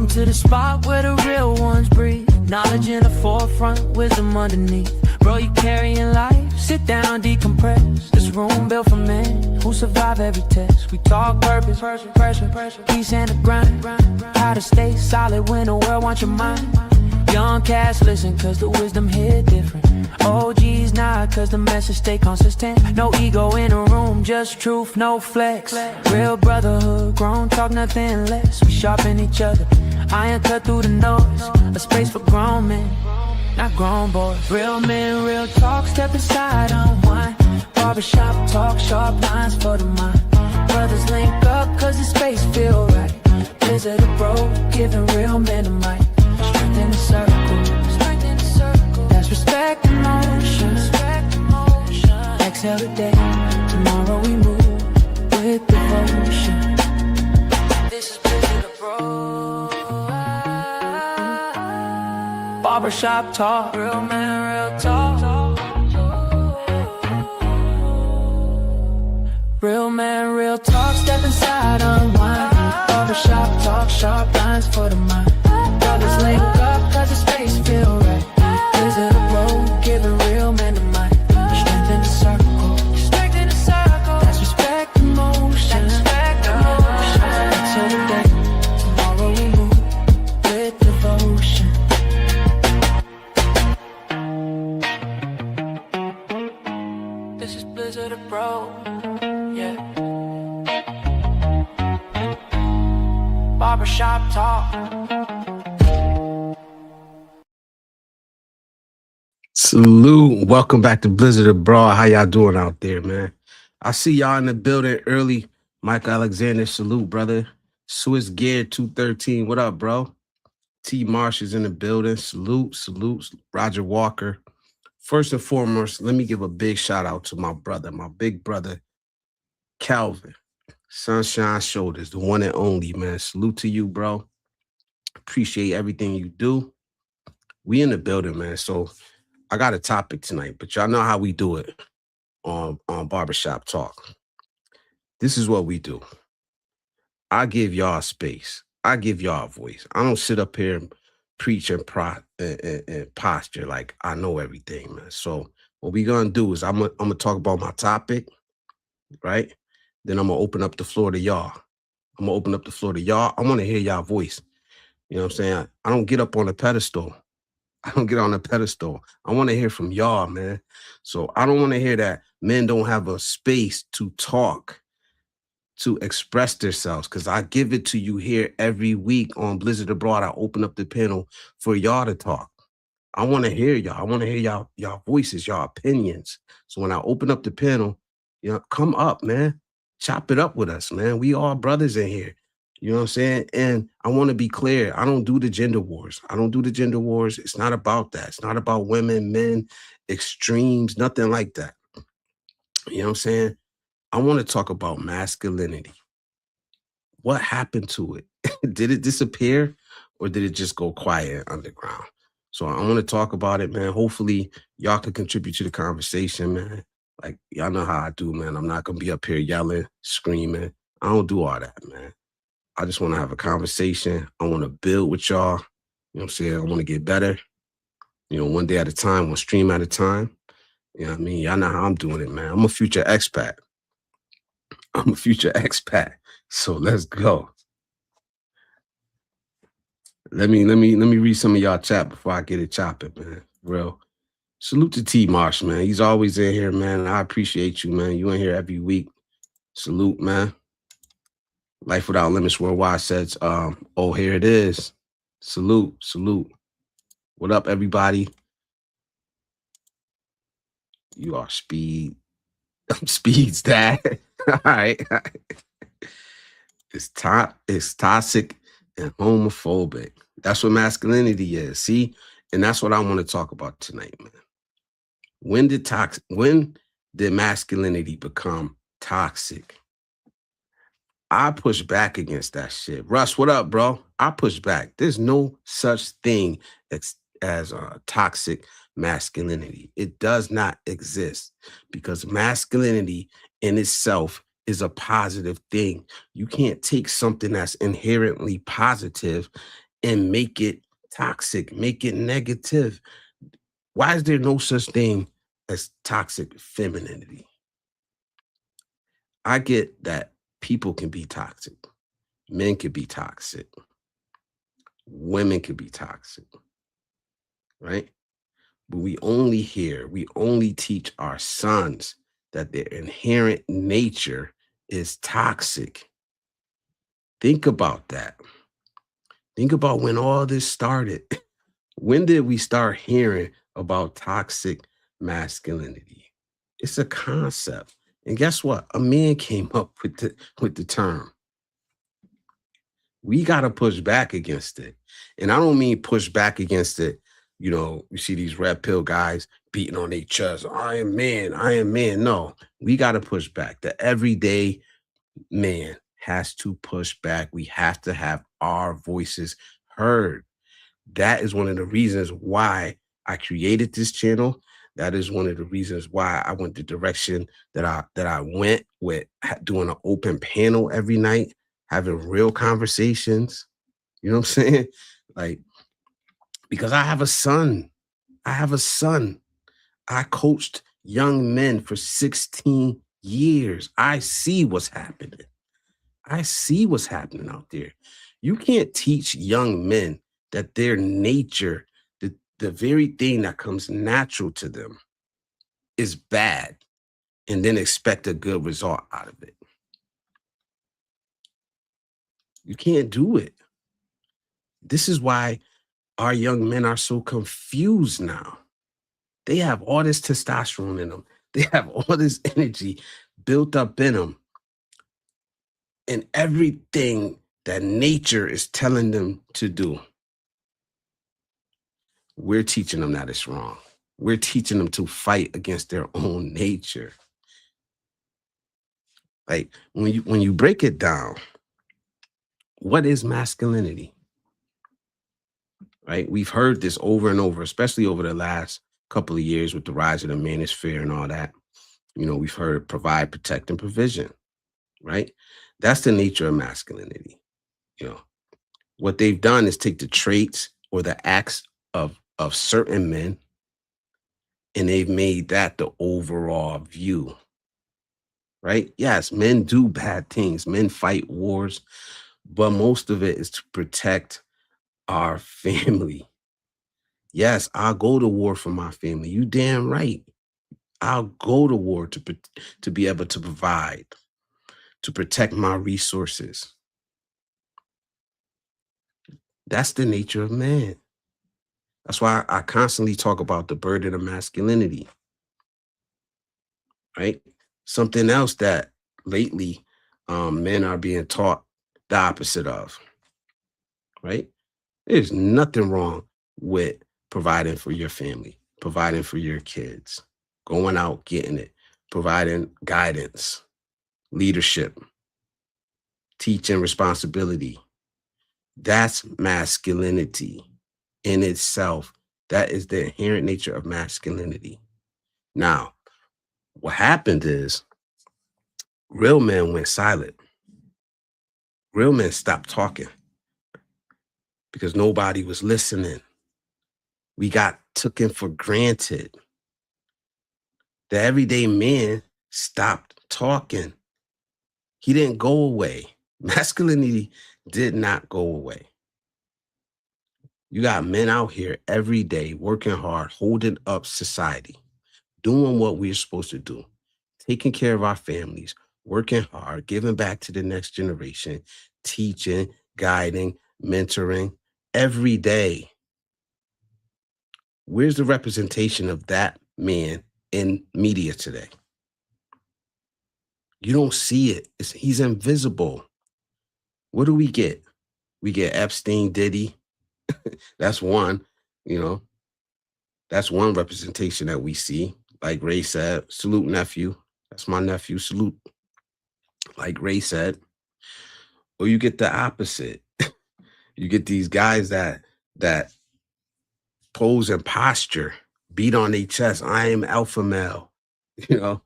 to the spot where the real ones breathe. Knowledge in the forefront, wisdom underneath. Bro, you carrying life, sit down, decompress. This room built for men who survive every test. We talk purpose, pressure, peace and the grind. How to stay solid when the world wants your mind. Young cats listen cause the wisdom hit different. OGs nod cause the message stay consistent. No ego in a room, just truth, no flex. Real brotherhood, grown talk, nothing less. We sharpen each other, iron cut through the noise. A space for grown men, not grown boys. Real men, real talk, step inside, unwind. Barbershop talk, sharp lines for the mind. Brothers link up cause the space feel right. Blizzardabroad, giving real men a mic. Strength in the circle, that's respect in motion. Exhale today, tomorrow we move with devotion. This is Blizzardabroad. Barbershop talk, real man, real talk. Real man, real talk, step inside, unwind. Barbershop talk, sharp lines for the mind. Brothers link up cause the space feel right. Blizzardabroad, giving real men the mic. Strength in the circle, that's respect in motion. Exhale today, tomorrow we move with devotion. This is Blizzardabroad, yeah. Barbershop talk. Salute. Welcome back to Blizzardabroad. How y'all doing out there, man? I see y'all in the building early. Mike Alexander, salute, brother. Swiss Gear 213. What up, bro? T Marsh is in the building. Salute. Roger Walker. First and foremost, let me give a big shout out to my brother, my big brother, Calvin. Sunshine Shoulders, the one and only, man. Salute to you, bro. Appreciate everything you do. We in the building, man. So I got a topic tonight, but y'all know how we do it on Barbershop Talk. This is what we do. I give y'all space. I give y'all a voice. I don't sit up here and preach and posture like I know everything, man. So what we gonna do is I'm gonna talk about my topic, right? Then I'm gonna open up the floor to y'all. I want to hear y'all voice. You know what I'm saying? I don't get up on a pedestal. I don't get on a pedestal. I want to hear from y'all, man. So I don't want to hear that men don't have a space to talk, to express themselves, because I give it to you here every week on Blizzardabroad. I open up the panel for y'all to talk. I want to hear y'all. I want to hear y'all voices, y'all opinions. So when I open up the panel, you know, come up, man. Chop it up with us, man. We all brothers in here. You know what I'm saying? And I want to be clear. I don't do the gender wars. It's not about that. It's not about women, men, extremes, nothing like that. You know what I'm saying? I want to talk about masculinity. What happened to it? Did it disappear or did it just go quiet underground? So I want to talk about it, man. Hopefully y'all can contribute to the conversation, man. Like, y'all know how I do, man. I'm not going to be up here yelling, screaming. I don't do all that, man. I just want to have a conversation. I want to build with y'all. You know what I'm saying? I want to get better. You know, one day at a time, one stream at a time. You know what I mean? Y'all know how I'm doing it, man. I'm a future expat. So let's go. Let me read some of y'all chat before I get it chopping, man. Real. Salute to T Marsh, man. He's always in here, man. I appreciate you, man. You in here every week. Salute, man. Life Without Limits Worldwide says, oh, here it is. Salute. What up, everybody? You are Speed. I'm Speed's dad. All right. It's toxic and homophobic. That's what masculinity is. See? And that's what I want to talk about tonight, man. When did masculinity become toxic? I push back against that shit. Russ, what up, bro? I push back. There's no such thing as toxic masculinity. It does not exist because masculinity in itself is a positive thing. You can't take something that's inherently positive and make it toxic, make it negative. Why is there no such thing as toxic femininity? I get that people can be toxic, men can be toxic, women can be toxic, right? But we only teach our sons that their inherent nature is toxic. Think about that. Think about when all this started. When did we start hearing about toxic masculinity? It's a concept. And guess what? A man came up with the term. We got to push back against it. And I don't mean push back against it. You know, you see these red pill guys beating on their chest. I am man. I am man. No, we got to push back. The everyday man has to push back. We have to have our voices heard. That is one of the reasons why I created this channel. That is one of the reasons why I went the direction that I went with doing an open panel every night, having real conversations. You know what I'm saying? Like, because I have a son. I have a son. I coached young men for 16 years. I see what's happening. I see what's happening out there. You can't teach young men that their nature, the very thing that comes natural to them, is bad and then expect a good result out of it. You can't do it. This is why our young men are so confused now. They have all this testosterone in them, they have all this energy built up in them, and everything that nature is telling them to do, we're teaching them that it's wrong. We're teaching them to fight against their own nature. Like when you break it down, what is masculinity? Right? We've heard this over and over, especially over the last couple of years with the rise of the manosphere and all that. You know, we've heard provide, protect, and provision. Right? That's the nature of masculinity. You know, what they've done is take the traits or the acts of certain men, and they've made that the overall view. Right? Yes, men do bad things. Men fight wars, but most of it is to protect our family. Yes, I'll go to war for my family. You damn right. I'll go to war to be able to provide, to protect my resources. That's the nature of man. That's why I constantly talk about the burden of masculinity, right? Something else that lately men are being taught the opposite of, right? There's nothing wrong with providing for your family, providing for your kids, going out, getting it, providing guidance, leadership, teaching responsibility. That's masculinity in itself. That is the inherent nature of masculinity. Now, what happened is real men went silent. Real men stopped talking because nobody was listening. We got taken for granted. The everyday man stopped talking. He didn't go away. Masculinity did not go away. You got men out here every day working hard, holding up society, doing what we're supposed to do, taking care of our families, working hard, giving back to the next generation, teaching, guiding, mentoring every day. Where's the representation of that man in media today? You don't see it. He's invisible. What do we get? We get Epstein, Diddy. That's one, you know, that's one representation that we see. Like Ray said, salute nephew. That's my nephew, salute. Like Ray said. Or you get the opposite. You get these guys that pose and posture, beat on their chest. I am alpha male, you know,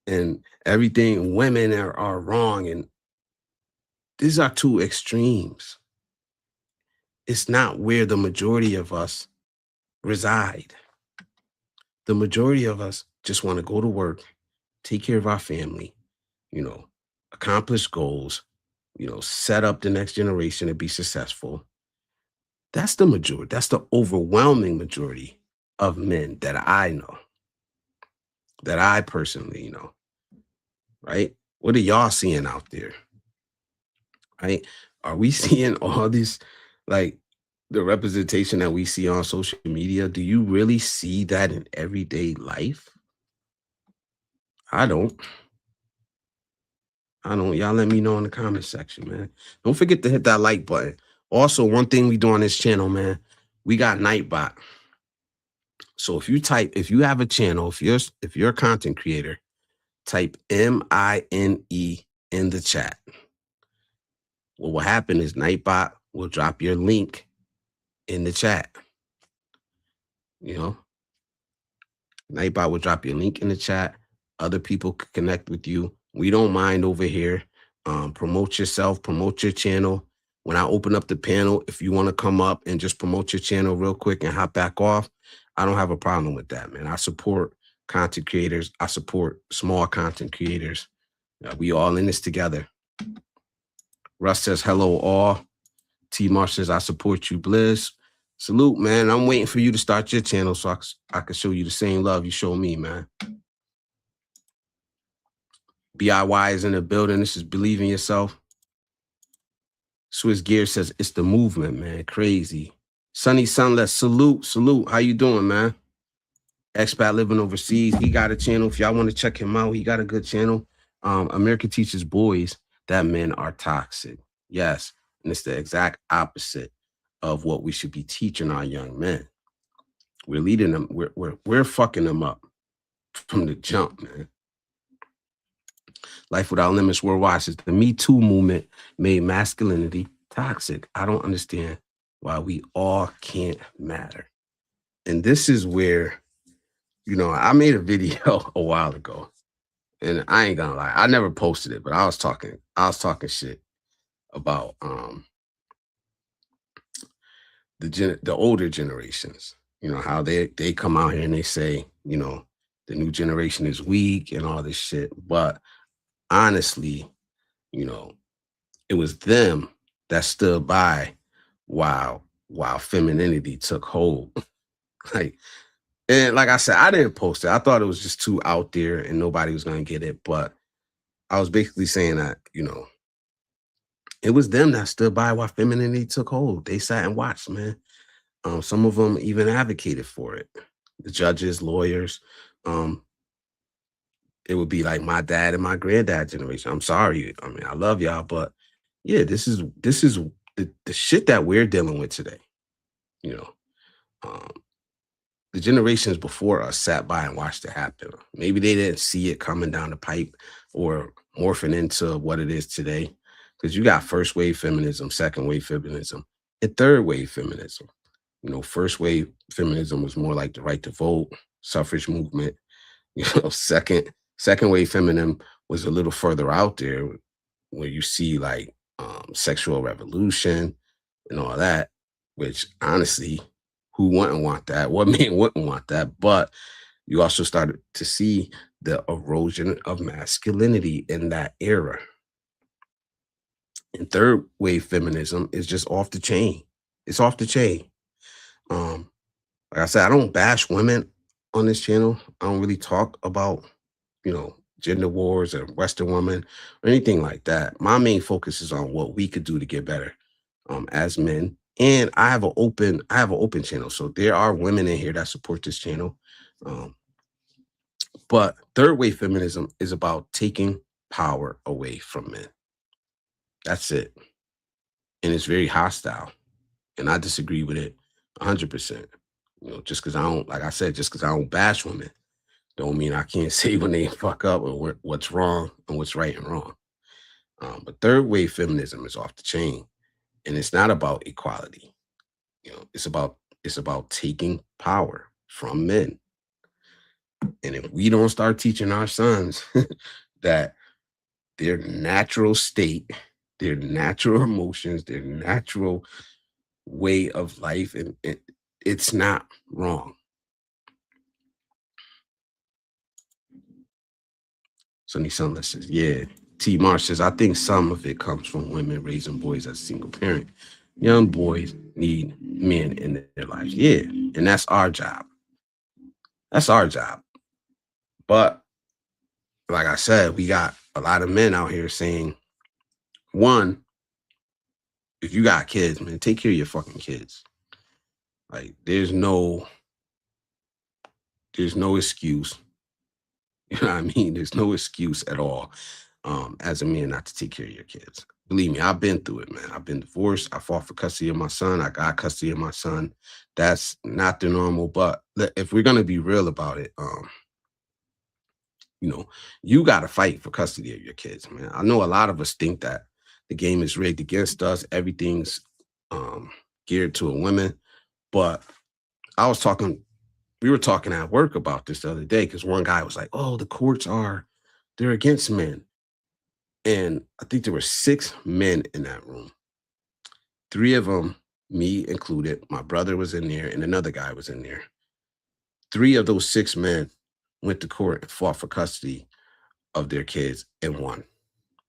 and everything women are wrong. And these are two extremes. It's not where the majority of us reside. The majority of us just want to go to work, take care of our family, you know, accomplish goals, set up the next generation to be successful. That's the majority. That's the overwhelming majority of men that I know, that I personally know, right? What are y'all seeing out there, right? Are we seeing all this, like the representation that we see on social media? Do you really see that in everyday life? I don't. I don't. Y'all let me know in the comment section, man. Don't forget to hit that like button. Also, one thing we do on this channel, man, we got Nightbot. So if you have a channel, if you're a content creator, type MINE in the chat. What will happen is Nightbot will drop your link in the chat. Nightbot will drop your link in the chat. Other people can connect with you. We don't mind over here. Promote yourself, promote your channel. When I open up the panel, if you want to come up and just promote your channel real quick and hop back off, I don't have a problem with that, man. I support content creators. I support small content creators. We all in this together. Russ says, hello, all. T. Marsh says, I support you, Blizz. Salute, man. I'm waiting for you to start your channel so I can show you the same love you show me, man. BIY is in the building. This is Believe in Yourself. Swiss Gear says, it's the movement, man. Crazy. Sunny Sunless, salute. How you doing, man? Expat living overseas. He got a channel. If y'all want to check him out, he got a good channel. America teaches boys that men are toxic. Yes. And it's the exact opposite of what we should be teaching our young men. We're leading them. We're fucking them up from the jump, man. Life Without Limits Worldwide says the Me Too movement made masculinity toxic. I don't understand why we all can't matter. And this is where, I made a video a while ago, and I ain't gonna lie, I never posted it, but I was talking shit about the older generations. How they come out here and they say, the new generation is weak and all this shit. But honestly, it was them that stood by while femininity took hold. And like I said, I didn't post it. I thought it was just too out there and nobody was going to get it. But I was basically saying that, it was them that stood by while femininity took hold. They sat and watched, man. Some of them even advocated for it. The judges, lawyers. It would be like my dad and my granddad generation. I'm sorry. I mean, I love y'all, but yeah, this is the shit that we're dealing with today. The generations before us sat by and watched it happen. Maybe they didn't see it coming down the pipe or morphing into what it is today. Because you got first wave feminism, second wave feminism, and third wave feminism. First wave feminism was more like the right to vote, suffrage movement. Second wave feminism was a little further out there, where you see like sexual revolution and all that, which honestly, who wouldn't want that? What man wouldn't want that? But you also started to see the erosion of masculinity in that era. And third wave feminism is just off the chain. It's off the chain. Like I said, I don't bash women on this channel. I don't really talk about, gender wars or Western woman or anything like that. My main focus is on what we could do to get better as men. And I have an open channel. So there are women in here that support this channel. But third wave feminism is about taking power away from men. That's it. And it's very hostile. And I disagree with it 100%. Just because I don't bash women, don't mean I can't say when they fuck up or what's wrong and what's right and wrong. But third wave feminism is off the chain. And it's not about equality. It's about taking power from men. And if we don't start teaching our sons that their natural state, their natural emotions, their natural way of life, and it's not wrong. Sonny Sunless says, yeah. T. Marsh says, I think some of it comes from women raising boys as a single parent. Young boys need men in their lives. Yeah. And that's our job. That's our job. But like I said, we got a lot of men out here saying, one, if you got kids, man, take care of your fucking kids. Like, there's no excuse. You know what I mean? There's no excuse at all as a man not to take care of your kids. Believe me, I've been through it, man. I've been divorced. I fought for custody of my son. I got custody of my son. That's not the normal. But if we're gonna be real about it, you know, you got to fight for custody of your kids, man. I know a lot of us think that the game is rigged against us. Everything's geared to a woman. But we were talking at work about this the other day because one guy was like, oh, the courts they're against men. And I think there were 6 men in that room. 3 of them, me included, my brother was in there and another guy was in there. 3 of those 6 men went to court and fought for custody of their kids and won.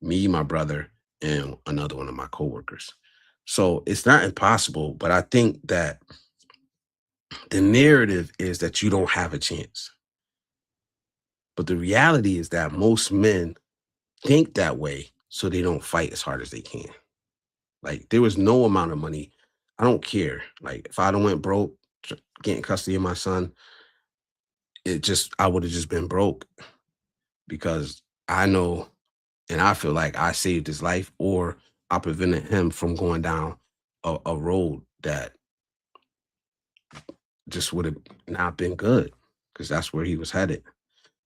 Me, my brother, and another one of my coworkers. So it's not impossible, but I think that the narrative is that you don't have a chance. But the reality is that most men think that way, so they don't fight as hard as they can. Like, there was no amount of money. I don't care. Like, if I'd have went broke getting custody of my son, I would have just been broke because I know and I feel like I saved his life or I prevented him from going down a road that just would have not been good because that's where he was headed.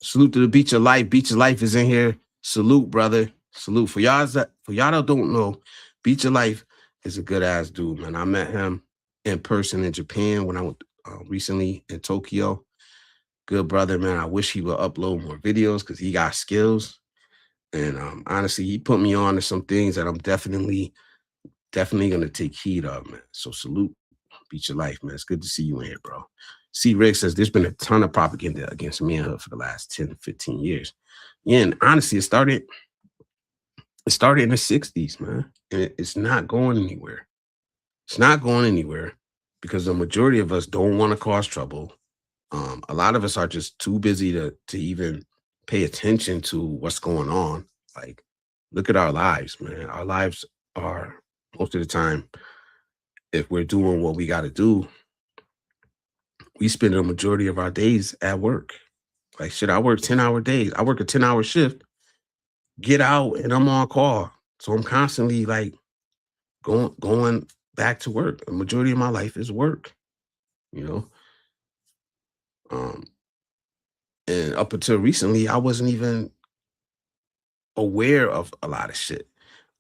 Salute to the Beach of Life. Beach of Life is in here. Salute, brother. Salute. For y'all that don't know, Beach of Life is a good ass dude, man. I met him in person in Japan when I went recently in Tokyo. Good brother, man. I wish he would upload more videos because he got skills. And honestly, he put me on to some things that I'm definitely going to take heed of, man. So salute, Beach of Life, man. It's good to see you in here, bro. C. Rick says, there's been a ton of propaganda against manhood for the last 10, 15 years. Yeah, and honestly, it started in the 60s, man. And it's not going anywhere. It's not going anywhere because the majority of us don't want to cause trouble. A lot of us are just too busy to even pay attention to what's going on. Like, look at our lives, man. Our lives are, most of the time, if we're doing what we got to do, we spend the majority of our days at work. Like, shit, I work 10-hour days. I work a 10-hour shift, get out, and I'm on call. So I'm constantly like going back to work. The majority of my life is work, you know? And up until recently, I wasn't even aware of a lot of shit.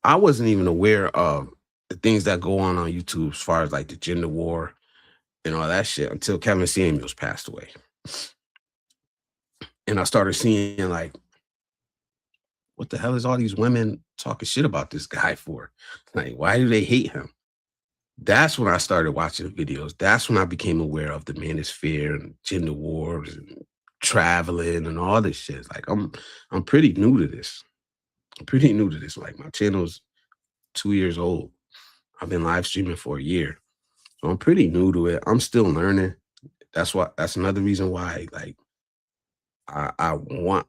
I wasn't even aware of the things that go on YouTube as far as like the gender war and all that shit until Kevin Samuels passed away. And I started seeing like, what the hell is all these women talking shit about this guy for? Like, why do they hate him? That's when I started watching the videos. That's when I became aware of the Manosphere and gender wars and traveling and all this shit. Like, I'm pretty new to this. I'm pretty new to this. Like, my channel's 2 years old. I've been live streaming for a year. So I'm pretty new to it. I'm still learning. That's another reason why, like, I want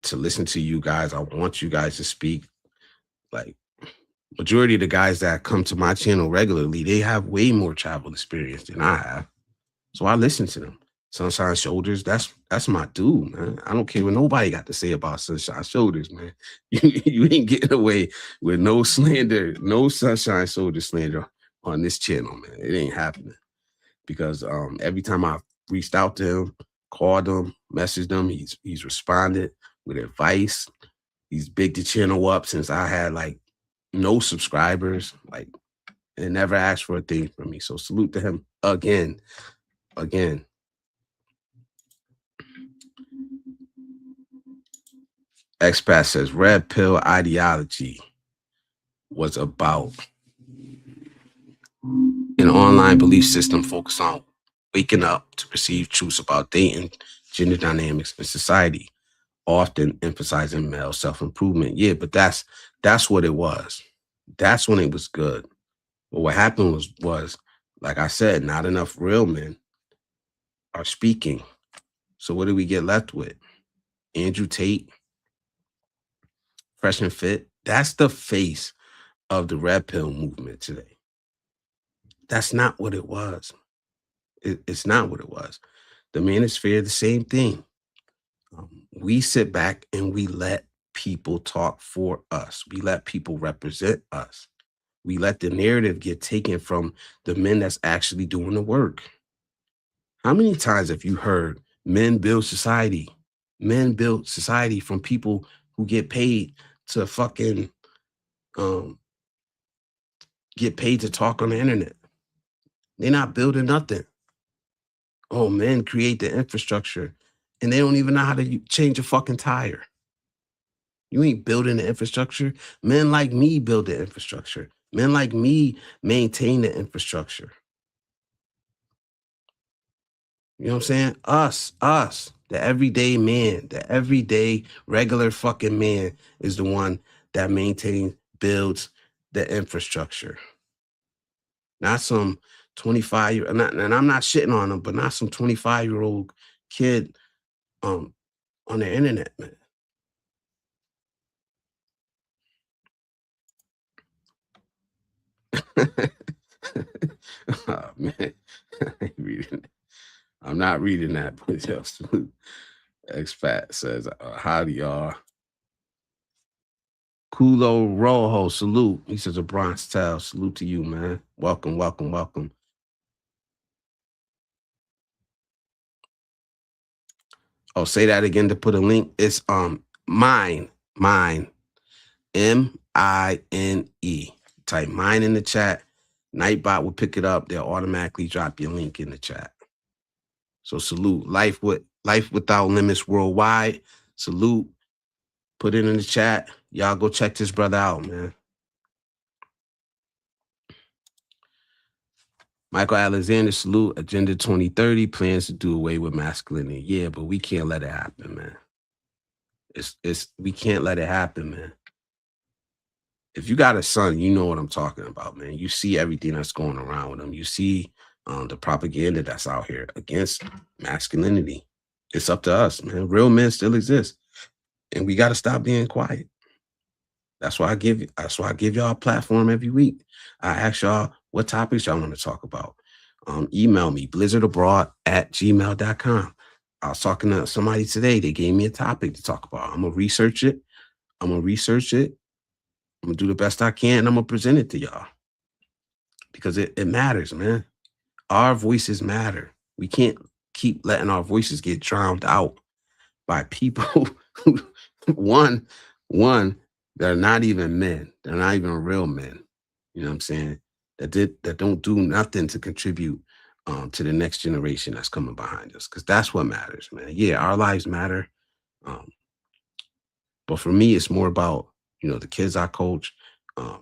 to listen to you guys. I want you guys to speak. Like, majority of the guys that come to my channel regularly, they have way more travel experience than I have. So I listen to them. Sunshine Shoulders, that's my dude, man. I don't care what nobody got to say about Sunshine Shoulders, man. You ain't getting away with no slander, no Sunshine Shoulders slander on this channel, man. It ain't happening. Because every time I reached out to him, called him, messaged him, he's responded with advice. He's big the channel up since I had like no subscribers, like, and never asked for a thing from me. So salute to him again. Expat says red pill ideology was about An online belief system focused on waking up to perceive truths about dating, gender dynamics, and society, often emphasizing male self-improvement. Yeah, but that's what it was. That's when it was good. But what happened was like I said, not enough real men are speaking. So what do we get left with? Andrew Tate, Fresh and Fit. That's the face of the red pill movement today. That's not what it was. It's not what it was. The Manosphere, the same thing. We sit back and we let people talk for us. We let people represent us. We let the narrative get taken from the men that's actually doing the work. How many times have you heard men build society? Men build society from people who to fucking um, get paid to talk on the internet. They're not building nothing. Oh, men create the infrastructure and they don't even know how to change a fucking tire. You ain't building the infrastructure. Men like me build the infrastructure. Men like me maintain the infrastructure. You know what I'm saying? Us, the everyday man, the everyday regular fucking man is the one that maintains, builds the infrastructure. Not some 25-year, and I'm not shitting on them, but not some 25-year-old kid on the internet, man. Oh, man. I ain't reading it. I'm not reading that, but yo, salute. Expat says, howdy, y'all. Kulo Rojo, salute. He says a Bronx Tale. Salute to you, man. Welcome, welcome, welcome. Oh, say that again to put a link. It's mine, M-I-N-E. Type mine in the chat. Nightbot will pick it up. They'll automatically drop your link in the chat. So salute. Life without limits worldwide. Salute. Put it in the chat. Y'all go check this brother out, man. Michael Alexander, salute. Agenda 2030 plans to do away with masculinity. Yeah, but we can't let it happen, man. We can't let it happen, man. If you got a son, you know what I'm talking about, man. You see everything that's going around with him. You see the propaganda that's out here against masculinity. It's up to us, man. Real men still exist, and we got to stop being quiet. That's why I give y'all a platform every week. I ask y'all what topics y'all want to talk about. Email me, blizzardabroad@gmail.com. I was talking to somebody today. They gave me a topic to talk about. I'm going to research it. I'm going to do the best I can, and I'm going to present it to y'all because it matters, man. Our voices matter. We can't keep letting our voices get drowned out by people who, one, they're not even men. They're not even real men. You know what I'm saying? That don't do nothing to contribute to the next generation that's coming behind us. Because that's what matters, man. Yeah, our lives matter. But for me, it's more about, the kids I coach,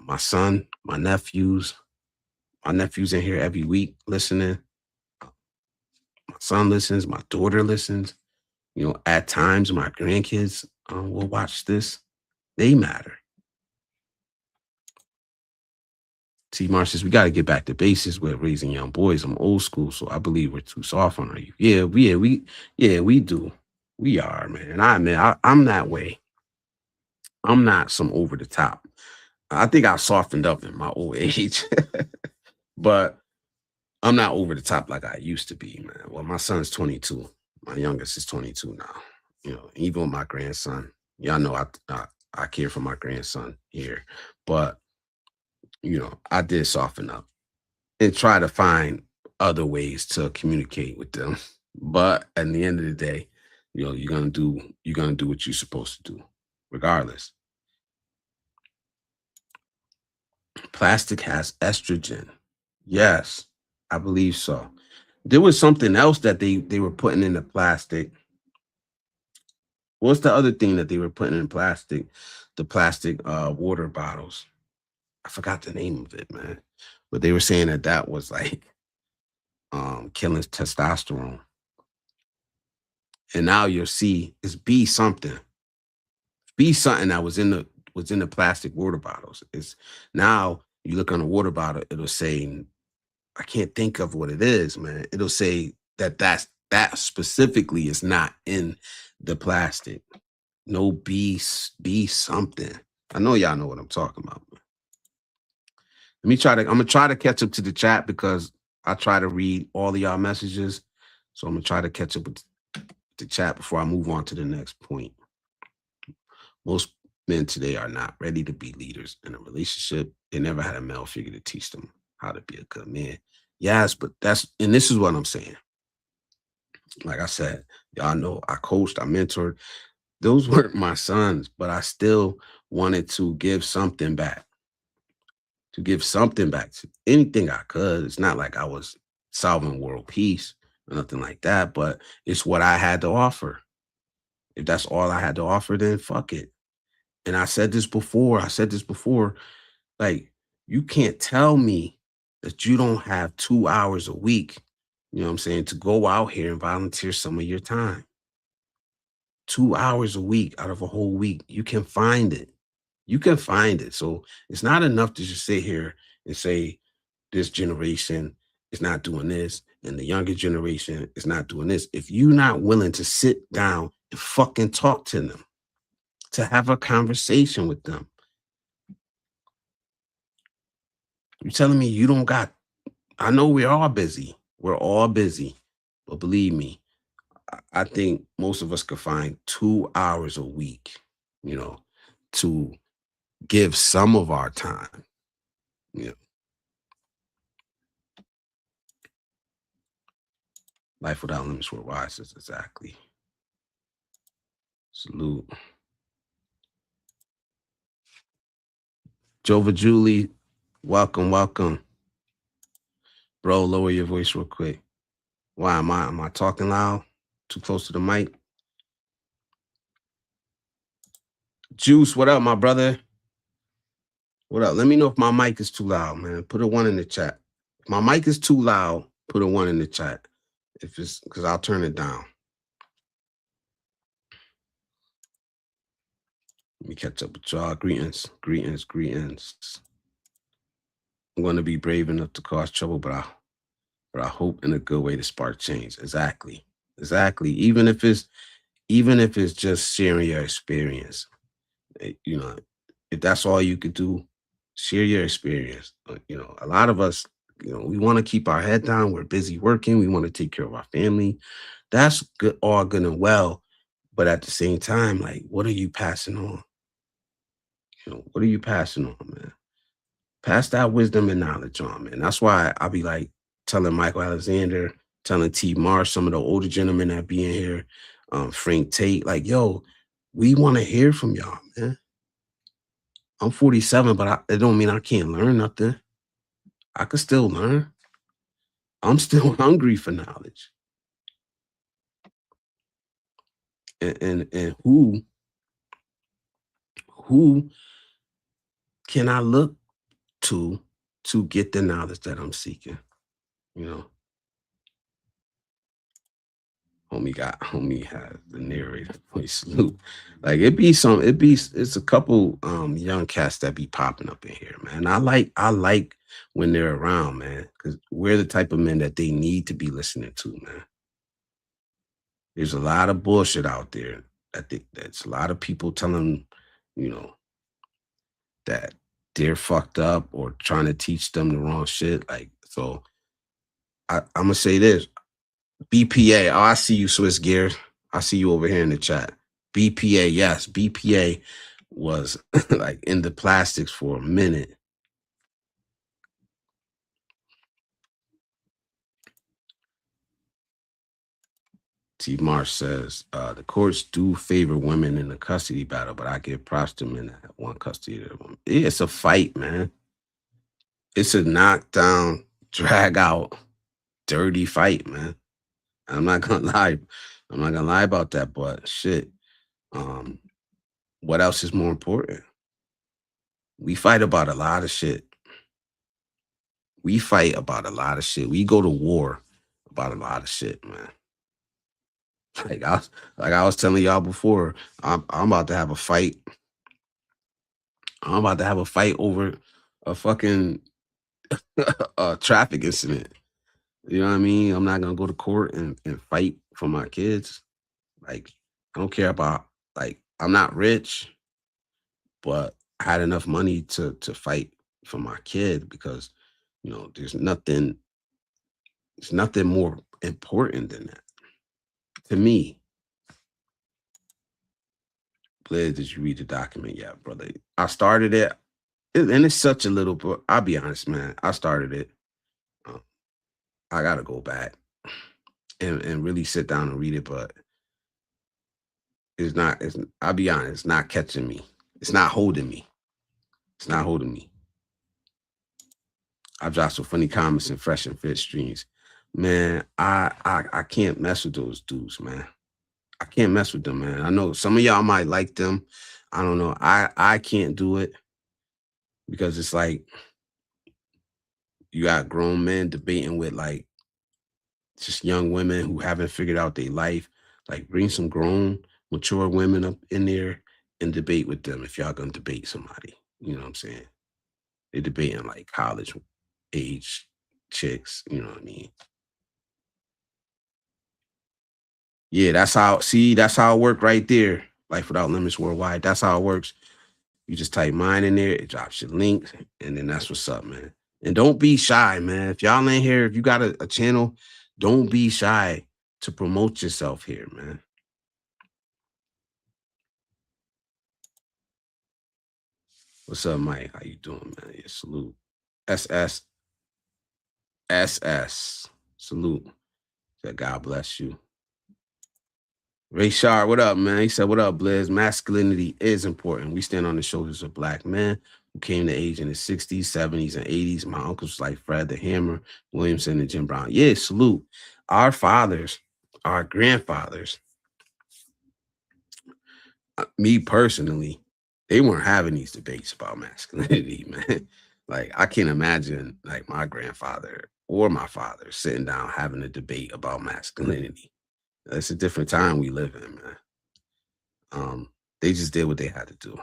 my son, my nephews. My nephew's in here every week listening. My son listens. My daughter listens. At times my grandkids will watch this. They matter. T. Marsh says we got to get back to basics with raising young boys. I'm old school, so I believe we're too soft on our youth. We do. We are, man. And I admit I'm that way. I'm not some over the top. I think I softened up in my old age, but I'm not over the top like I used to be, man. Well, my son's 22. My youngest is 22 now. Even with my grandson, y'all know I care for my grandson here, but I did soften up and try to find other ways to communicate with them. But at the end of the day, you're gonna do what you're supposed to do, regardless. Plastic has estrogen. Yes, I believe so. There was something else that they were putting in the plastic. What's the other thing that they were putting in plastic? The plastic water bottles. I forgot the name of it, man. but they were saying that that was like killing testosterone. And now you'll see it's be something that was in the plastic water bottles. It's now you look on a water bottle, it'll say, I can't think of what it is, man. It'll say that specifically is not in the plastic. No be something. I know y'all know what I'm talking about. I'm gonna try to catch up to the chat because I try to read all of y'all messages. So I'm gonna try to catch up with the chat before I move on to the next point. Most men today are not ready to be leaders in a relationship. They never had a male figure to teach them how to be a good man. Yes, but this is what I'm saying. Like I said, y'all know I coached, I mentored. Those weren't my sons, but I still wanted to give something back. To give something back to anything I could. It's not like I was solving world peace or nothing like that, but it's what I had to offer. If that's all I had to offer, then fuck it. And I said this before. Like, you can't tell me that you don't have 2 hours a week, you know what I'm saying, to go out here and volunteer some of your time. 2 hours a week out of a whole week. You can find it. You can find it. So it's not enough to just sit here and say this generation is not doing this and the younger generation is not doing this. If you're not willing to sit down and fucking talk to them, to have a conversation with them, you're telling me you don't got, I know we're all busy. We're all busy. But believe me, I think most of us could find 2 hours a week, you know, to give some of our time. You know, life without limits were wise is exactly. Salute. Jova Julie, welcome, welcome. Bro, lower your voice real quick. Why am I talking loud? Too close to the mic? Juice, what up, my brother? What up? Let me know if my mic is too loud, man. Put a 1 in the chat. If my mic is too loud, put a 1 in the chat. If it's because I'll turn it down. Let me catch up with y'all. Greetings, greetings, greetings. I'm going to be brave enough to cause trouble, but I hope in a good way to spark change. Exactly, exactly. Even if it's just sharing your experience, you know, if that's all you could do, share your experience. You know, a lot of us, you know, we want to keep our head down. We're busy working. We want to take care of our family. That's good, all good and well. But at the same time, like, what are you passing on? You know, what are you passing on, man? Pass that wisdom and knowledge on, man. That's why I'll be like telling Michael Alexander, telling T. Marsh, some of the older gentlemen that be in here, Frank Tate, like, yo, we want to hear from y'all, man. I'm 47, but it don't mean I can't learn nothing. I could still learn. I'm still hungry for knowledge. And who can I look to get the knowledge that I'm seeking? You know, homie has the narrator voice salute. Like it's a couple young cats that be popping up in here, man. I like when they're around, man, because we're the type of men that they need to be listening to, man. There's a lot of bullshit out there. That's a lot of people telling, you know, that they're fucked up or trying to teach them the wrong shit. Like, so I'm gonna say this. BPA. Oh, I see you, Swiss Gear. I see you over here in the chat. BPA, yes. BPA was like in the plastics for a minute. T. Marsh says, the courts do favor women in the custody battle, but I give props to men that want custody of the woman. Yeah, it's a fight, man. It's a knockdown, drag out, dirty fight, man. I'm not gonna lie. I'm not gonna lie about that, but shit. What else is more important? We fight about a lot of shit. We fight about a lot of shit. We go to war about a lot of shit, man. Like I was telling y'all before, I'm about to have a fight. I'm about to have a fight over a fucking a traffic incident. You know what I mean? I'm not gonna go to court and fight for my kids. Like, I don't care about, like, I'm not rich, but I had enough money to fight for my kid because, there's nothing more important than that to me. Blair, did you read the document yet, brother? I started it, and it's such a little book. I'll be honest, man. I started it. Um, I gotta go back and really sit down and read it, but it's not. I'll be honest, it's not catching me. It's not holding me. It's not holding me. I've dropped some funny comments in Fresh and Fit streams. Man, I can't mess with those dudes, man. I can't mess with them, man. I know some of y'all might like them. I don't know. I can't do it because it's like you got grown men debating with like just young women who haven't figured out their life. Like, bring some grown, mature women up in there and debate with them if y'all gonna debate somebody. You know what I'm saying? They're debating like college age chicks, you know what I mean? Yeah, that's how it work right there. Life Without Limits Worldwide. That's how it works. You just type mine in there, it drops your link, and then that's what's up, man. And don't be shy, man. If y'all ain't here, if you got a channel, don't be shy to promote yourself here, man. What's up, Mike? How you doing, man? Yeah, salute. SS SS. Salute. Said God bless you. Ray Shard, what up, man? He said, what up, Blizz? Masculinity is important. We stand on the shoulders of black men who came to age in the 60s, 70s, and 80s. My uncles like Fred the Hammer, Williamson, and Jim Brown. Yeah, salute. Our fathers, our grandfathers, me personally, they weren't having these debates about masculinity, man. Like, I can't imagine like my grandfather or my father sitting down having a debate about masculinity. It's a different time we live in, man. They just did what they had to do.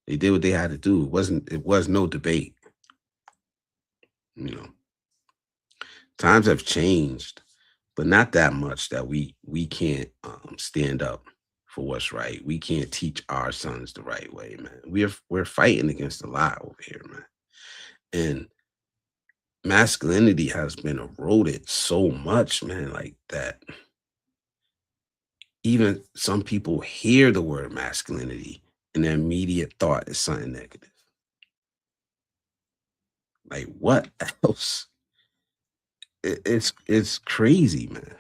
They did what they had to do. It was no debate. You know, times have changed, but not that much that we can't stand up for what's right. We can't teach our sons the right way, man. We're fighting against a lot over here, man. And masculinity has been eroded so much, man, like that. Even some people hear the word masculinity and their immediate thought is something negative. Like, what else? It's crazy, man.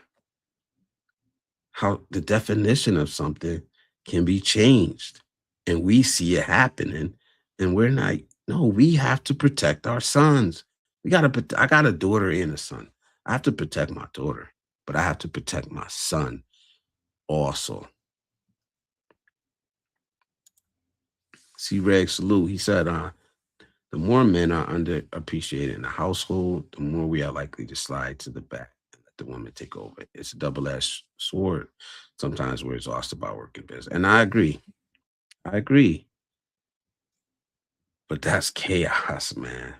How the definition of something can be changed, and we see it happening, and we're not. No, we have to protect our sons. We gotta. I got a daughter and a son. I have to protect my daughter, but I have to protect my son also. See, Reg, salute. He said, the more men are underappreciated in the household, the more we are likely to slide to the back and let the woman take over. It's a double-edged sword. Sometimes we're exhausted by working business. And I agree. I agree. But that's chaos, man.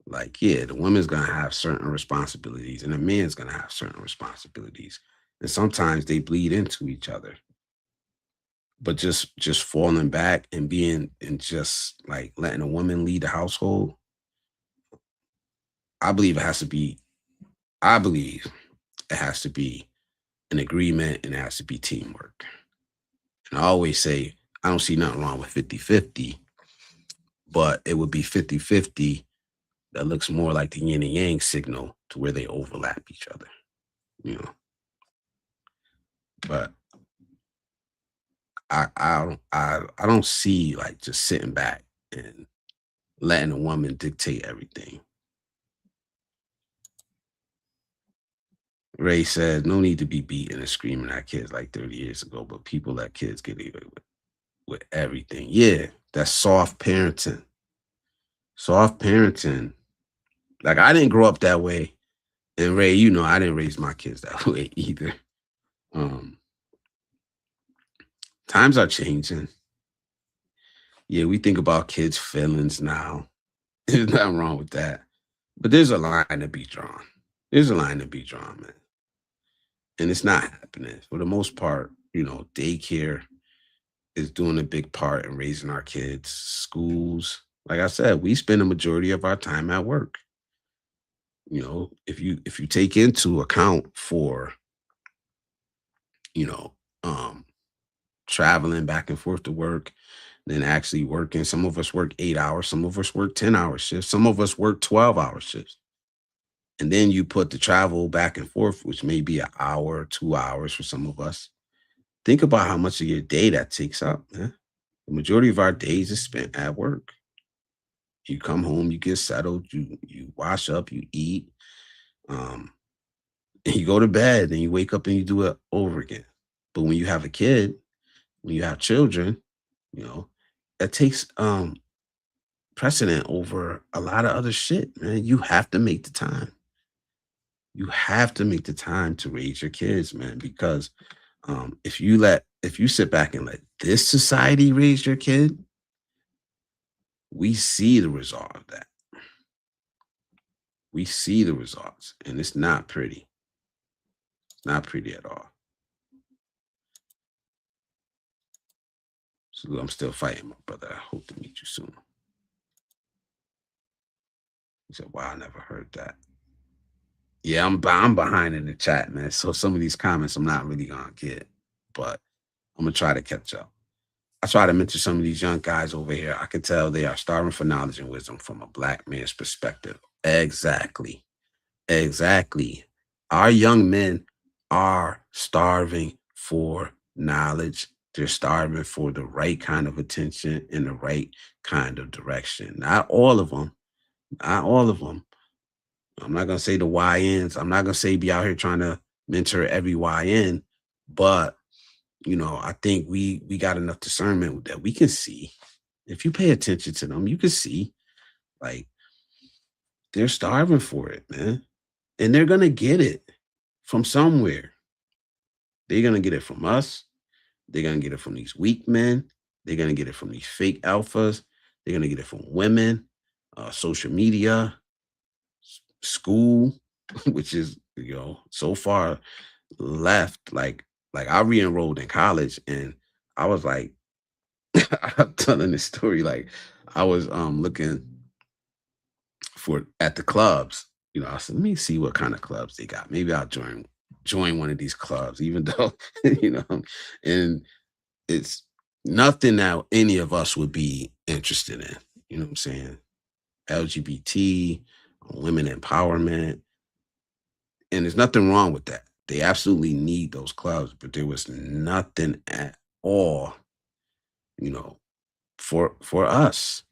Like, yeah, the woman's gonna have certain responsibilities and the man's gonna have certain responsibilities. And sometimes they bleed into each other. But just falling back and being and just like letting a woman lead the household, I believe it has to be I believe it has to be an agreement and it has to be teamwork. And I always say, I don't see nothing wrong with 50-50, but it would be 50-50 that looks more like the yin and yang signal to where they overlap each other, you know. But I don't see like just sitting back and letting a woman dictate everything. Ray said, no need to be beating and screaming at kids like 30 years ago, but people let kids get away with everything. Yeah, that's soft parenting. Soft parenting Like I didn't grow up that way. And Ray, you know, I didn't raise my kids that way either. Um, Times are changing. Yeah, we think about kids' feelings now. There's nothing wrong with that. But there's a line to be drawn. There's a line to be drawn, man. And it's not happening. For the most part, you know, daycare is doing a big part in raising our kids. Schools, like I said, we spend a majority of our time at work. You know, if you take into account for, you know, um, traveling back and forth to work, then actually working. Some of us work 8 hours, some of us work 10-hour shifts, some of us work 12-hour shifts. And then you put the travel back and forth, which may be an hour, 2 hours for some of us. Think about how much of your day that takes up, man. The majority of our days is spent at work. You come home, you get settled, you wash up, you eat, um, and you go to bed, and you wake up and you do it over again. But when you have a kid, when you have children, you know, that takes precedent over a lot of other shit, man. You have to make the time. You have to make the time to raise your kids, man, because if you sit back and let this society raise your kid, we see the result of that. We see the results, and it's not pretty. It's not pretty at all. So I'm still fighting, my brother. I hope to meet you soon. He said, "Wow, I never heard that." Yeah, I'm behind in the chat, man. So some of these comments I'm not really gonna get, but I'm gonna try to catch up. I try to mentor some of these young guys over here. I can tell they are starving for knowledge and wisdom from a black man's perspective. Exactly. Exactly. Our young men are starving for knowledge. They're starving for the right kind of attention in the right kind of direction. Not all of them. Not all of them. I'm not gonna say the YNs. I'm not gonna say be out here trying to mentor every YN, but you know, I think we got enough discernment that we can see. If you pay attention to them, you can see like they're starving for it, man. And they're gonna get it from somewhere. They're gonna get it from us. They're gonna get it from these weak men. They're gonna get it from these fake alphas. They're gonna get it from women, social media, school, which is so far left. Like I re-enrolled in college, and I was like, I'm telling this story. Like I was looking for at the clubs. You know, I said, let me see what kind of clubs they got. Maybe I'll join one of these clubs, even though, you know, and it's nothing that any of us would be interested in. You know what I'm saying? LGBT, women empowerment. And there's nothing wrong with that. They absolutely need those clubs, but there was nothing at all, you know, for us.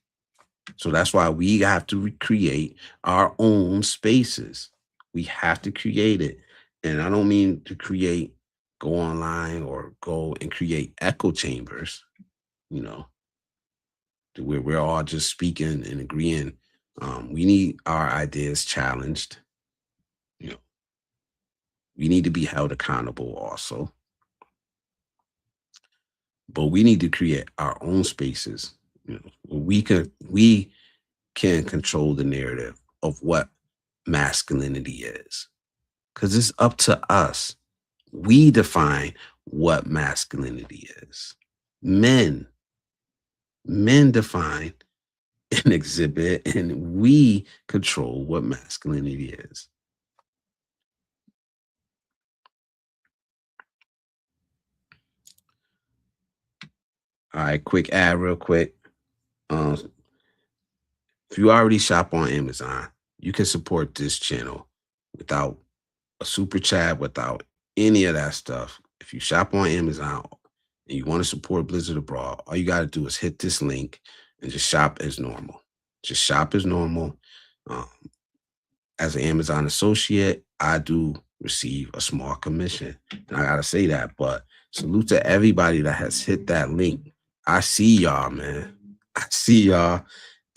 So that's why we have to create our own spaces. We have to create it. And I don't mean to go online or go and create echo chambers, you know, where we're all just speaking and agreeing. We need our ideas challenged. You know, we need to be held accountable also. But we need to create our own spaces. You know, where we can control the narrative of what masculinity is. Because it's up to us. We define what masculinity is. Men, men define and exhibit, and we control what masculinity is. All right, quick ad, real quick. Um, if you already shop on Amazon, you can support this channel without a super chat, without any of that stuff. If you shop on Amazon and you want to support Blizzard Abroad, all you got to do is hit this link and just shop as normal. Just shop as normal. Um, as an Amazon associate, I do receive a small commission. And I got to say that, but salute to everybody that has hit that link. I see y'all, man. I see y'all.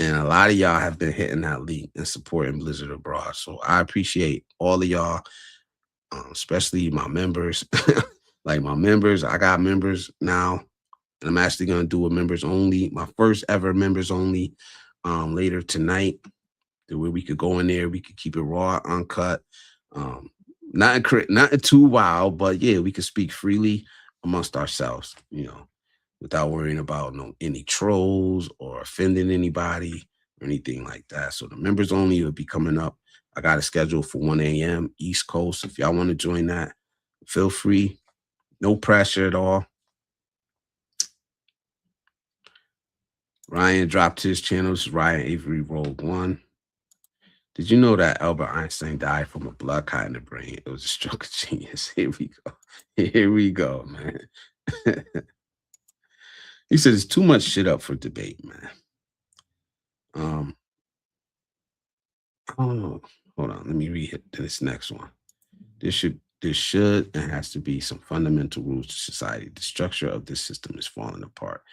And a lot of y'all have been hitting that link and supporting Blizzard Abroad. So I appreciate all of y'all, especially my members. Like my members, I got members now. And I'm actually gonna do a members only, my first ever members only later tonight. Where we could go in there, we could keep it raw, uncut, um, not too wild, but yeah, we could speak freely amongst ourselves, without worrying about any trolls or offending anybody or anything like that. So the members only will be coming up. I got a schedule for 1 a.m. East Coast. If y'all want to join that, feel free. No pressure at all. Ryan dropped his channel. This is Ryan Avery Rogue One. Did you know that Albert Einstein died from a blood clot in the brain? It was a stroke of genius. Here we go. Here we go, man. He said there's too much shit up for debate, man. I don't know. Hold on. Let me read this next one. There should and has to be some fundamental rules to society. The structure of this system is falling apart.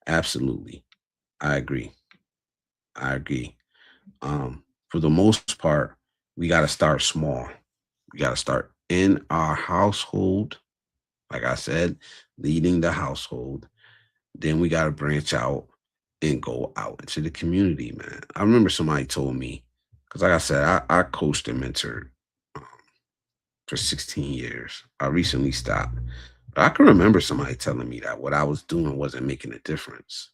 Absolutely. I agree. For the most part, we got to start small. We got to start in our household. Like I said, leading the household. Then we got to branch out and go out into the community, man. I remember somebody told me, because like I said, I coached and mentored for 16 years. I recently stopped. But I can remember somebody telling me that what I was doing wasn't making a difference,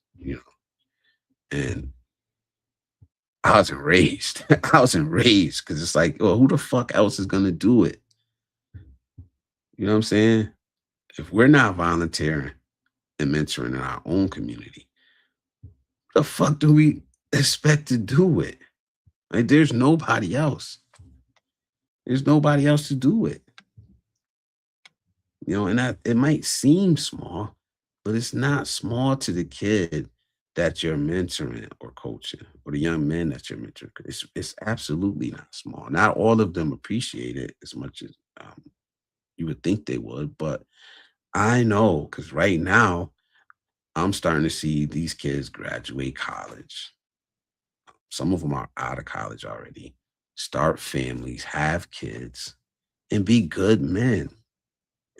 and I was enraged. I was enraged because it's like, well, who the fuck else is going to do it? You know what I'm saying? If we're not volunteering and mentoring in our own community, the fuck do we expect to do it? Like, there's nobody else. There's nobody else to do it. And that it might seem small, but it's not small to the kid that you're mentoring or coaching, or the young men that you're mentoring. It's absolutely not small. Not all of them appreciate it as much as you would think they would, but I know because right now I'm starting to see these kids graduate college. Some of them are out of college already, start families, have kids, and be good men.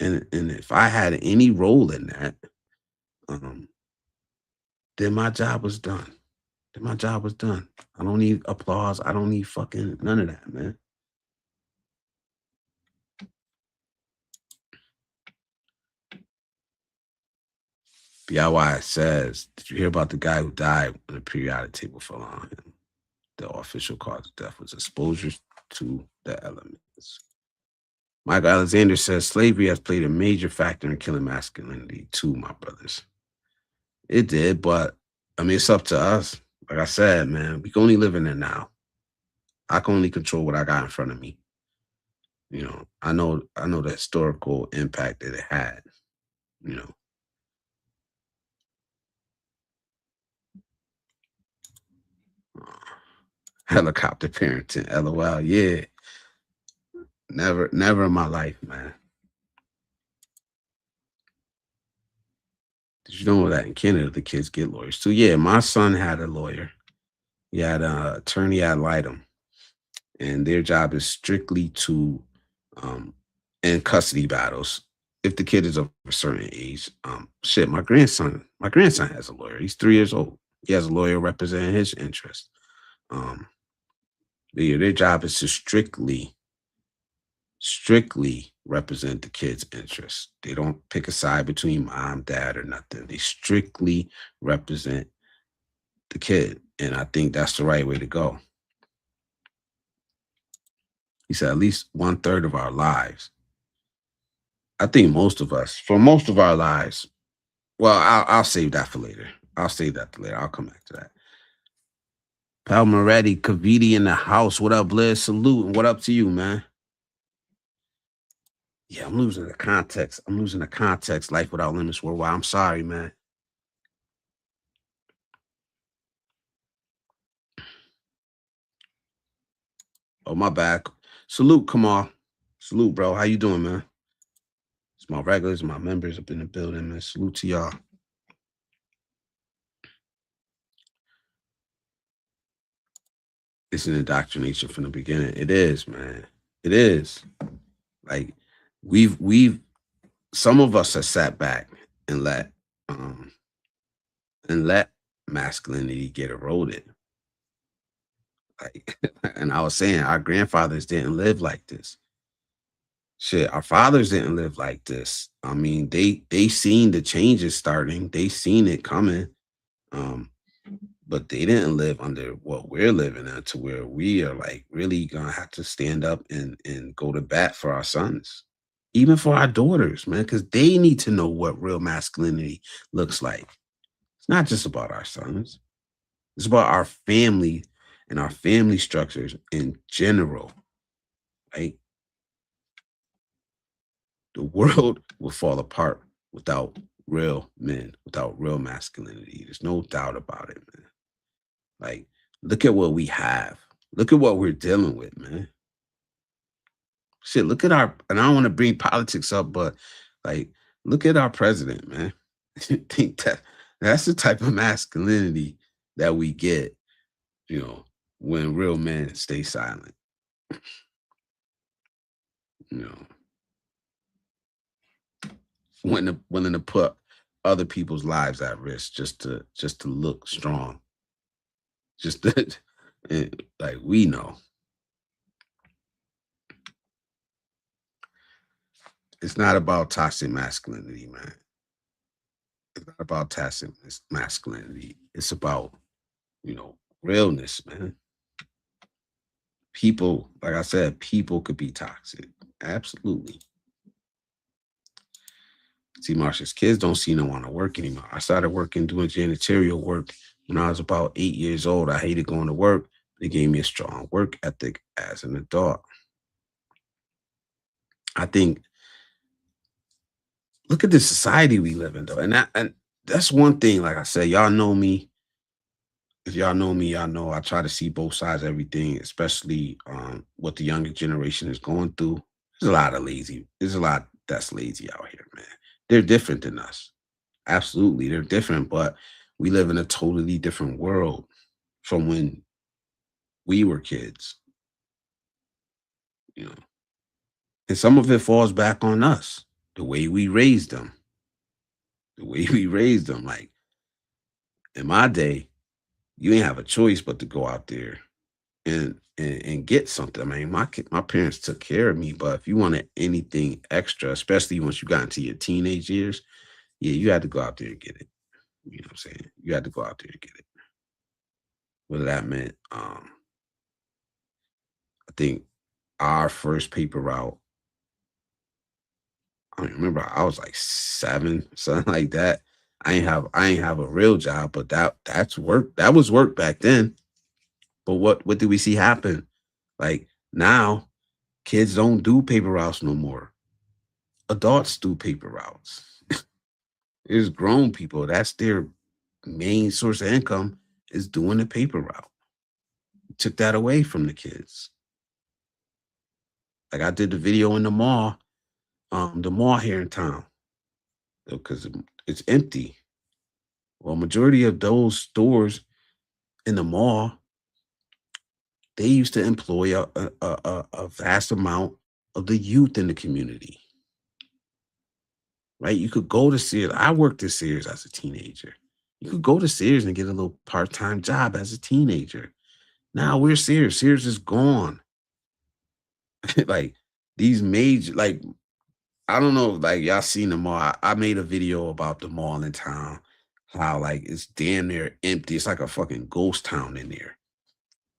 And if I had any role in that, um, then my job was done. Then my job was done. I don't need applause. I don't need fucking none of that, man. BIY says, did you hear about the guy who died when the periodic table fell on him? The official cause of death was exposure to the elements. Michael Alexander says slavery has played a major factor in killing masculinity too, my brothers. It did, but I mean, it's up to us. Like I said, man, we can only live in it now. I can only control what I got in front of me. I know the historical impact that it had, you know. Helicopter parenting, LOL. Yeah. Never in my life, man. Did you know that in Canada the kids get lawyers too? Yeah, my son had a lawyer. He had an attorney ad litem, and their job is strictly to end custody battles. If the kid is of a certain age, shit, my grandson has a lawyer. He's 3 years old. He has a lawyer representing his interest. Their job is to strictly represent the kid's interests. They don't pick a side between mom, dad, or nothing. They strictly represent the kid. And I think that's the right way to go. He said at least 1/3 of our lives. I think for most of our lives, well, I'll save that for later. I'll come back to that. Pal Moretti, Kaviti in the house. What up, Blizz? Salute. And what up to you, man? Yeah, I'm losing the context. Life without limits worldwide. I'm sorry, man. Oh, my bad. Salute, Kamal. Salute, bro. How you doing, man? It's my regulars, my members up in the building, man. Salute to y'all. It's an indoctrination from the beginning. It is, man. It is. Like we've some of us have sat back and um let masculinity get eroded. Like and I was saying our grandfathers didn't live like this. Shit, our fathers didn't live like this. I mean, they seen the changes starting. They seen it coming. Um, but they didn't live under what we're living in to where we are like really gonna have to stand up and go to bat for our sons, even for our daughters, man, because they need to know what real masculinity looks like. It's not just about our sons, it's about our family and our family structures in general, right? The world will fall apart without real men, without real masculinity. There's no doubt about it, man. Like, look at what we have. Look at what we're dealing with, man. Shit, look at our, and I don't want to bring politics up, but like, look at our president, man. Think that's the type of masculinity that we get, you know, when real men stay silent, you know, when willing to put other people's lives at risk just to look strong, just to, like we know it's not about toxic masculinity, man. It's not about toxic masculinity. It's about, realness, man. People, like I said, people could be toxic. Absolutely. See, Marcia's kids don't seem to want to work anymore. I started working doing janitorial work when I was about 8 years old. I hated going to work. They gave me a strong work ethic as an adult. I think, look at the society we live in, though. And that's one thing, like I said, y'all know me. If y'all know me, y'all know I try to see both sides of everything, especially what the younger generation is going through. There's a lot that's lazy out here, man. They're different than us. Absolutely, they're different, but we live in a totally different world from when we were kids, you know. And some of it falls back on us, the way we raised them, the way we raised them. Like in my day, you ain't have a choice but to go out there and get something. I mean, my parents took care of me, but if you wanted anything extra, especially once you got into your teenage years, yeah, you had to go out there and get it. You know what I'm saying? You had to go out there and get it. Whether that meant, I think our first paper route, I don't remember. I was like 7, something like that. I ain't have a real job, but that's work. That was work back then. But what did we see happen? Like now, kids don't do paper routes no more. Adults do paper routes. There's grown people. That's their main source of income is doing the paper route. Took that away from the kids. Like I did the video in the mall here in town, because it's empty. Well, majority of those stores in the mall, they used to employ a vast amount of the youth in the community. Right? You could go to Sears. I worked at Sears as a teenager. You could go to Sears and get a little part-time job as a teenager. Now where's Sears? Sears is gone. Like these major, like I don't know, like y'all seen the mall. I made a video about the mall in town, how like it's damn near empty. It's like a fucking ghost town in there.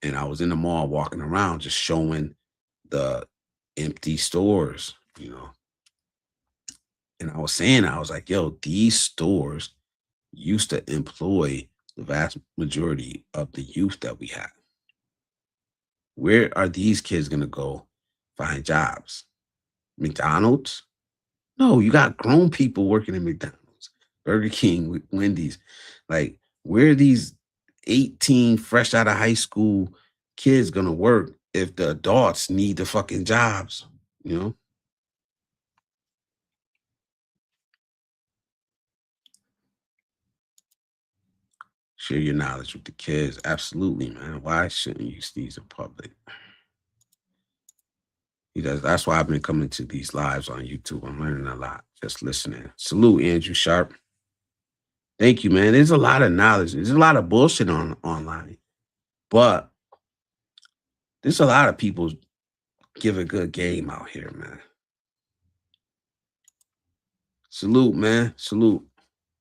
And I was in the mall walking around just showing the empty stores, And I was saying, I was like, yo, these stores used to employ the vast majority of the youth that we have. Where are these kids going to go find jobs? McDonald's? No, you got grown people working at McDonald's, Burger King, Wendy's. Like, where are these 18 fresh out of high school kids going to work if the adults need the fucking jobs? You know? Share your knowledge with the kids. Absolutely, man. Why shouldn't you use these in public? He does. That's why I've been coming to these lives on YouTube. I'm learning a lot just listening. Salute, Andrew Sharp. Thank you, man. There's a lot of knowledge. There's a lot of bullshit online, but there's a lot of people give a good game out here, man. Salute, man. Salute.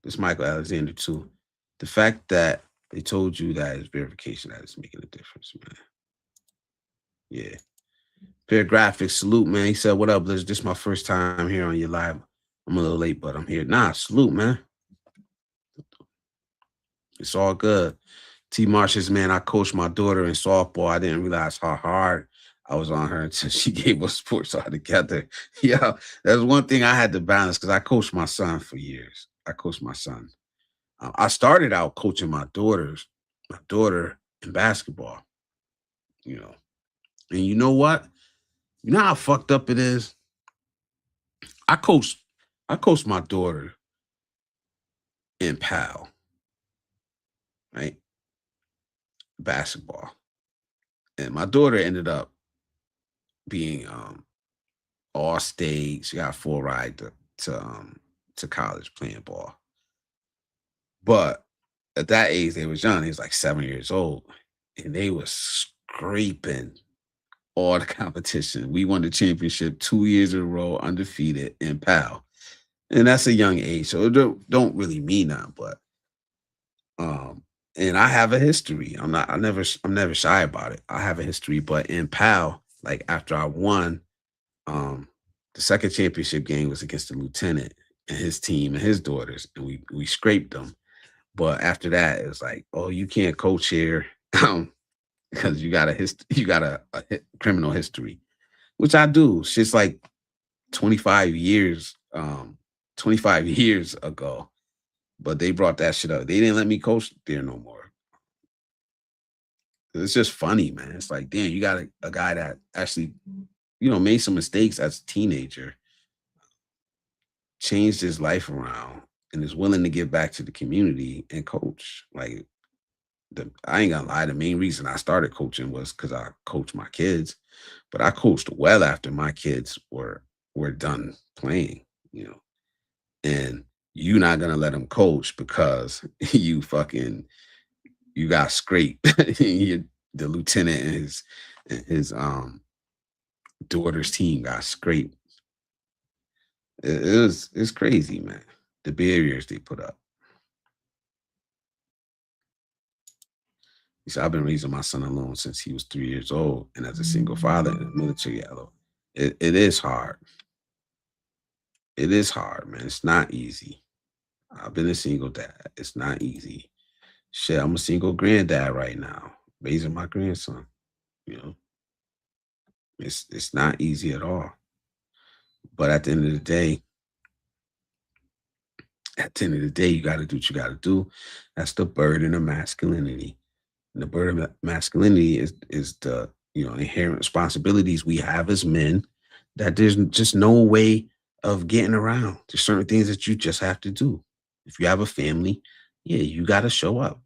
This Michael Alexander too. The fact that they told you that is verification that is making a difference, man. Yeah. Fair graphics, salute, man. He said, "What up, Liz? This is my first time here on your live. I'm a little late, but I'm here." Nah, salute, man. It's all good. T. Marshes, man, I coached my daughter in softball. I didn't realize how hard I was on her until she gave us sports altogether. Yeah, that's one thing I had to balance because I coached my son for years. I coached my son. I started out coaching my daughter in basketball, you know. And you know what? You know how fucked up it is? I coached my daughter in PAL, right? Basketball. And my daughter ended up being all state. She got full ride to college playing ball. But at that age, they was young. They was like 7 years old. And they was scraping all the competition. We won the championship 2 years in a row, undefeated in PAL. And that's a young age. So it don't really mean that, but and I have a history. I'm never shy about it. I have a history, but in PAL, like after I won, the second championship game was against the lieutenant and his team and his daughters, and we scraped them. But after that, it was like, oh, you can't coach here because you got a criminal history, which I do. It's just like 25 years, 25 years ago. But they brought that shit up. They didn't let me coach there no more. It's just funny, man. It's like, damn, you got a guy that actually, made some mistakes as a teenager, changed his life around, and is willing to give back to the community and coach. Like, I ain't gonna lie, the main reason I started coaching was because I coached my kids, but I coached well after my kids were done playing, and you're not gonna let them coach because you got scraped. The lieutenant and his daughter's team got scraped. It's crazy, man. The barriers they put up. He said, "I've been raising my son alone since he was 3 years old, and as a single father in the military, yellow. It is hard. It is hard, man. It's not easy. I've been a single dad. It's not easy. Shit, I'm a single granddad right now, raising my grandson. You know, it's not easy at all. But at the end of the day, you got to do what you got to do. That's the burden of masculinity. And the burden of masculinity is the inherent responsibilities we have as men that there's just no way of getting around. There's certain things that you just have to do. If you have a family, yeah, you got to show up.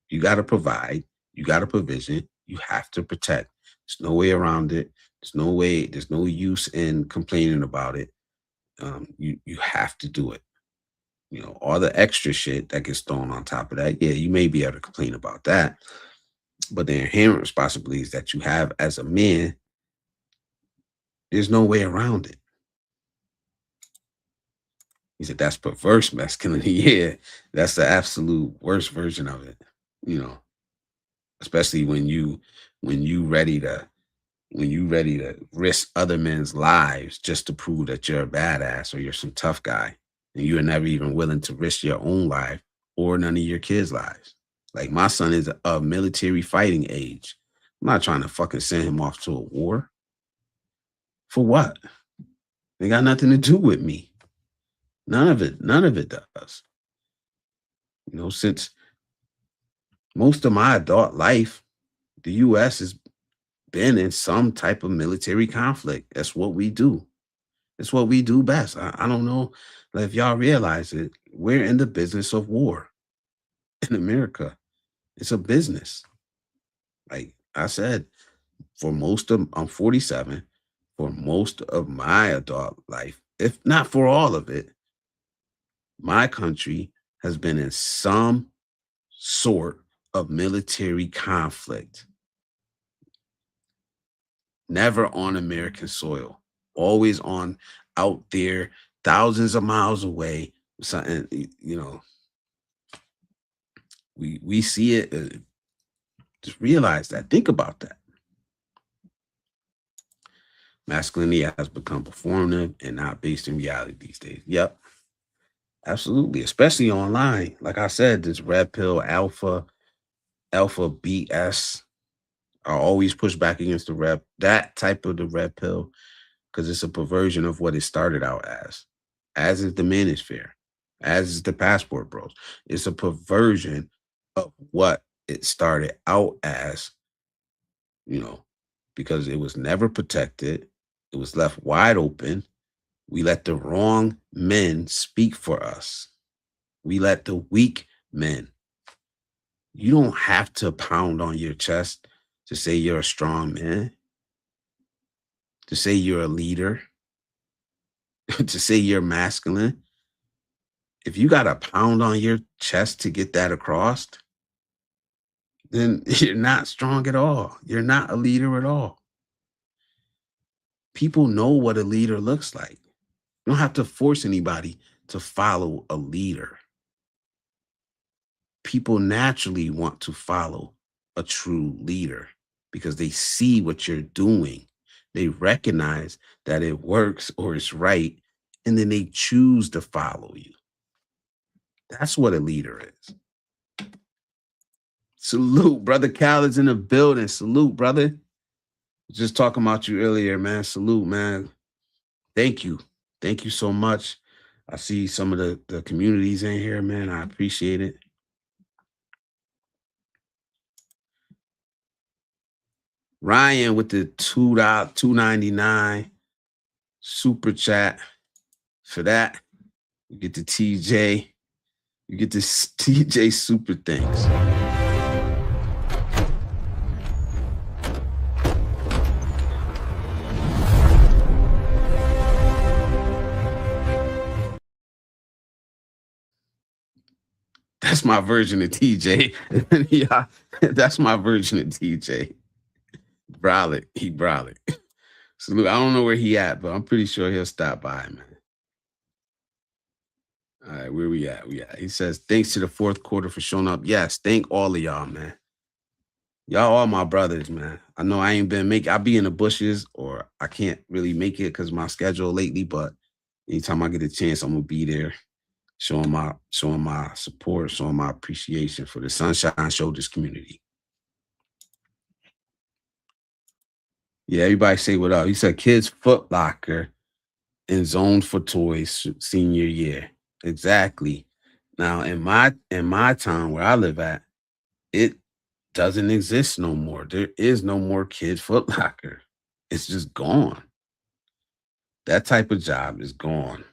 You got to provide. You got to provision. You have to protect. There's no way around it. There's no way. There's no use in complaining about it. You have to do it. All the extra shit that gets thrown on top of that, yeah, you may be able to complain about that. But the inherent responsibilities that you have as a man, there's no way around it. He said, that's perverse masculinity. Yeah, that's the absolute worst version of it, especially when you ready to risk other men's lives just to prove that you're a badass or you're some tough guy. And you're never even willing to risk your own life or none of your kids' lives. Like my son is of military fighting age. I'm not trying to fucking send him off to a war. For what? They got nothing to do with me. None of it does. Since most of my adult life, the US has been in some type of military conflict. That's what we do. It's what we do best. I don't know if y'all realize it. We're in the business of war in America. It's a business. Like I said, I'm 47. For most of my adult life, if not for all of it, my country has been in some sort of military conflict, never on American soil, always on out there, thousands of miles away. Something, we see it. Just realize that. Think about that. Masculinity has become performative and not based in reality these days. Yep, absolutely. Especially online. Like I said, this red pill alpha BS are always pushed back against that type of the red pill, because it's a perversion of what it started out as is the Manosphere, as is the Passport Bros. It's a perversion of what it started out as, you know, because it was never protected. It was left wide open. We let the wrong men speak for us. We let the weak men. You don't have to pound on your chest to say you're a strong man, to say you're a leader, to say you're masculine. If you got to pound on your chest to get that across, then you're not strong at all. You're not a leader at all. People know what a leader looks like. You don't have to force anybody to follow a leader. People naturally want to follow a true leader because they see what you're doing. They recognize that it works or it's right, and then they choose to follow you. That's what a leader is. Salute, brother Khaled's in the building. Salute, brother. Just talking about you earlier, man. Salute, man. Thank you. Thank you so much. I see some of the communities in here, man. I appreciate it. Ryan with the $2.99 super chat. For that, you get the TJ. You get this TJ super thanks. That's my version of TJ. Yeah, that's my version of TJ. Brolic. He brolic. Salute. I don't know where he at, but I'm pretty sure he'll stop by, man. All right, where we at? He says, thanks to the fourth quarter for showing up. Yes, thank all of y'all, man. Y'all all my brothers, man. I know I ain't been I'll be in the bushes or I can't really make it because my schedule lately, but anytime I get a chance, I'm gonna be there showing my support, showing my appreciation for the Sunshine Shoulders community. Yeah, everybody say what up. He said kids Foot Locker and Zone for Toys senior year. Exactly. Now in my town where I live at, it doesn't exist no more. There is no more Kid Foot Locker. It's just gone. That type of job is gone.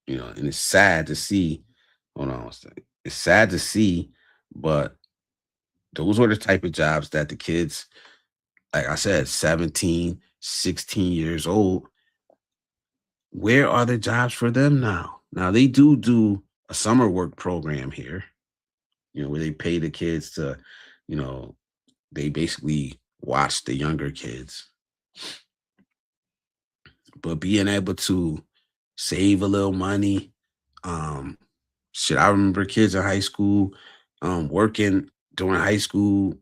And it's sad to see. Hold on a second. It's sad to see, but those were the type of jobs that the kids, like I said, 17, 16 years old, where are the jobs for them now? Now they do a summer work program here, where they pay the kids to, they basically watch the younger kids. But being able to save a little money, I remember kids in high school, working during high school,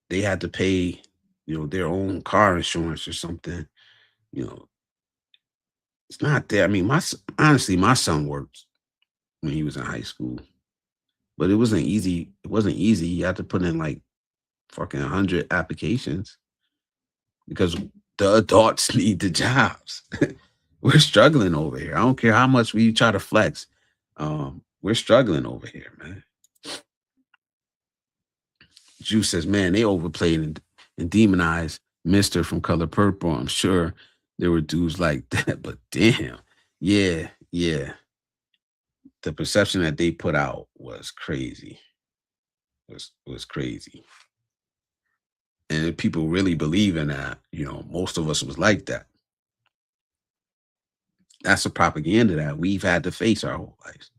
they had to pay, their own car insurance or something. You know, it's not there. I mean, honestly, my son worked when he was in high school, but it wasn't easy. It wasn't easy. You had to put in like fucking 100 applications because the adults need the jobs. We're struggling over here. I don't care how much we try to flex. We're struggling over here, man. Juice says, man, they overplayed and demonized Mister from Color Purple. I'm sure there were dudes like that, but damn, yeah. The perception that they put out was crazy. was crazy. And if people really believe in that, most of us was like that. That's the propaganda that we've had to face our whole lives.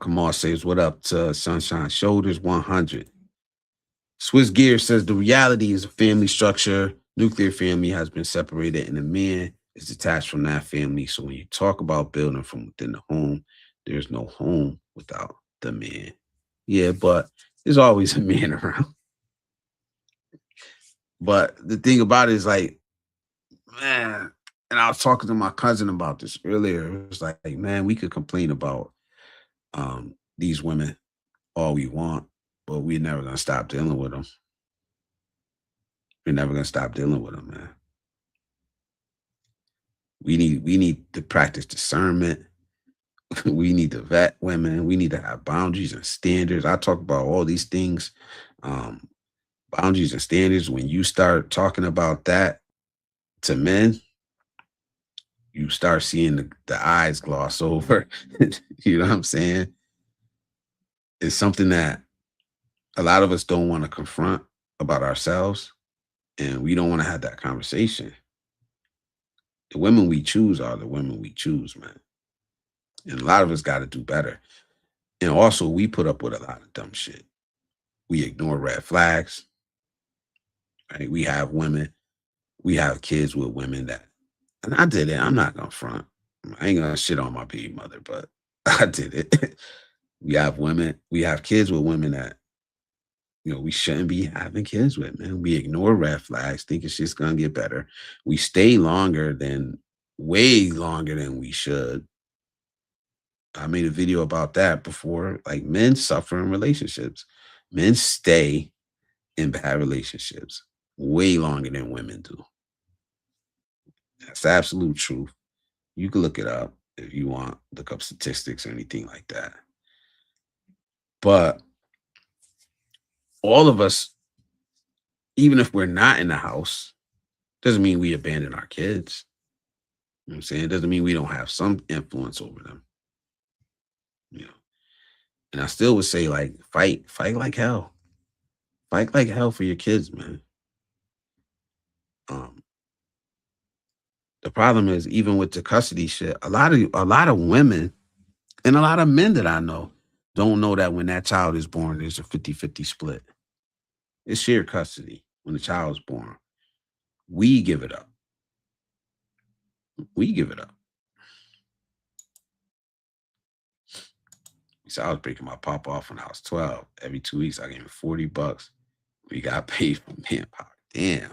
Kamal says, what up to Sunshine Shoulders 100. Swiss Gear says the reality is a family structure. Nuclear family has been separated and the man is detached from that family. So when you talk about building from within the home, there's no home without the man. Yeah, but there's always a man around. But the thing about it is like, man, and I was talking to my cousin about this earlier. It was like, man, we could complain about these women all we want, but we're never gonna stop dealing with them. We're never gonna stop dealing with them, man. We need to practice discernment. We need to vet women. We need to have boundaries and standards. I talk about all these things, um, boundaries and standards. When you start talking about that to men, you start seeing the eyes gloss over. You know what I'm saying? It's something that a lot of us don't want to confront about ourselves, and we don't want to have that conversation. The women we choose are the women we choose, man. And a lot of us got to do better. And also, we put up with a lot of dumb shit. We ignore red flags. Right? We have kids with women that, and I did it. I'm not gonna front. I ain't gonna shit on my baby mother, but I did it. We have kids with women that, we shouldn't be having kids with, man. We ignore red flags, thinking shit's gonna get better. We stay way longer than we should. I made a video about that before. Like, men suffer in relationships. Men stay in bad relationships way longer than women do. That's the absolute truth. You can look it up if you want, look up statistics or anything like that. But all of us, even if we're not in the house, doesn't mean we abandon our kids. You know what I'm saying? It doesn't mean we don't have some influence over them. You know. And I still would say, like, fight like hell. Fight like hell for your kids, man. Um, the problem is, even with the custody shit, a lot of women and a lot of men that I know don't know that when that child is born, there's a 50-50 split. It's shared custody when the child is born. We give it up. We give it up. So I was breaking my pop off when I was 12. Every 2 weeks, I gave him $40. We got paid for manpower. Damn.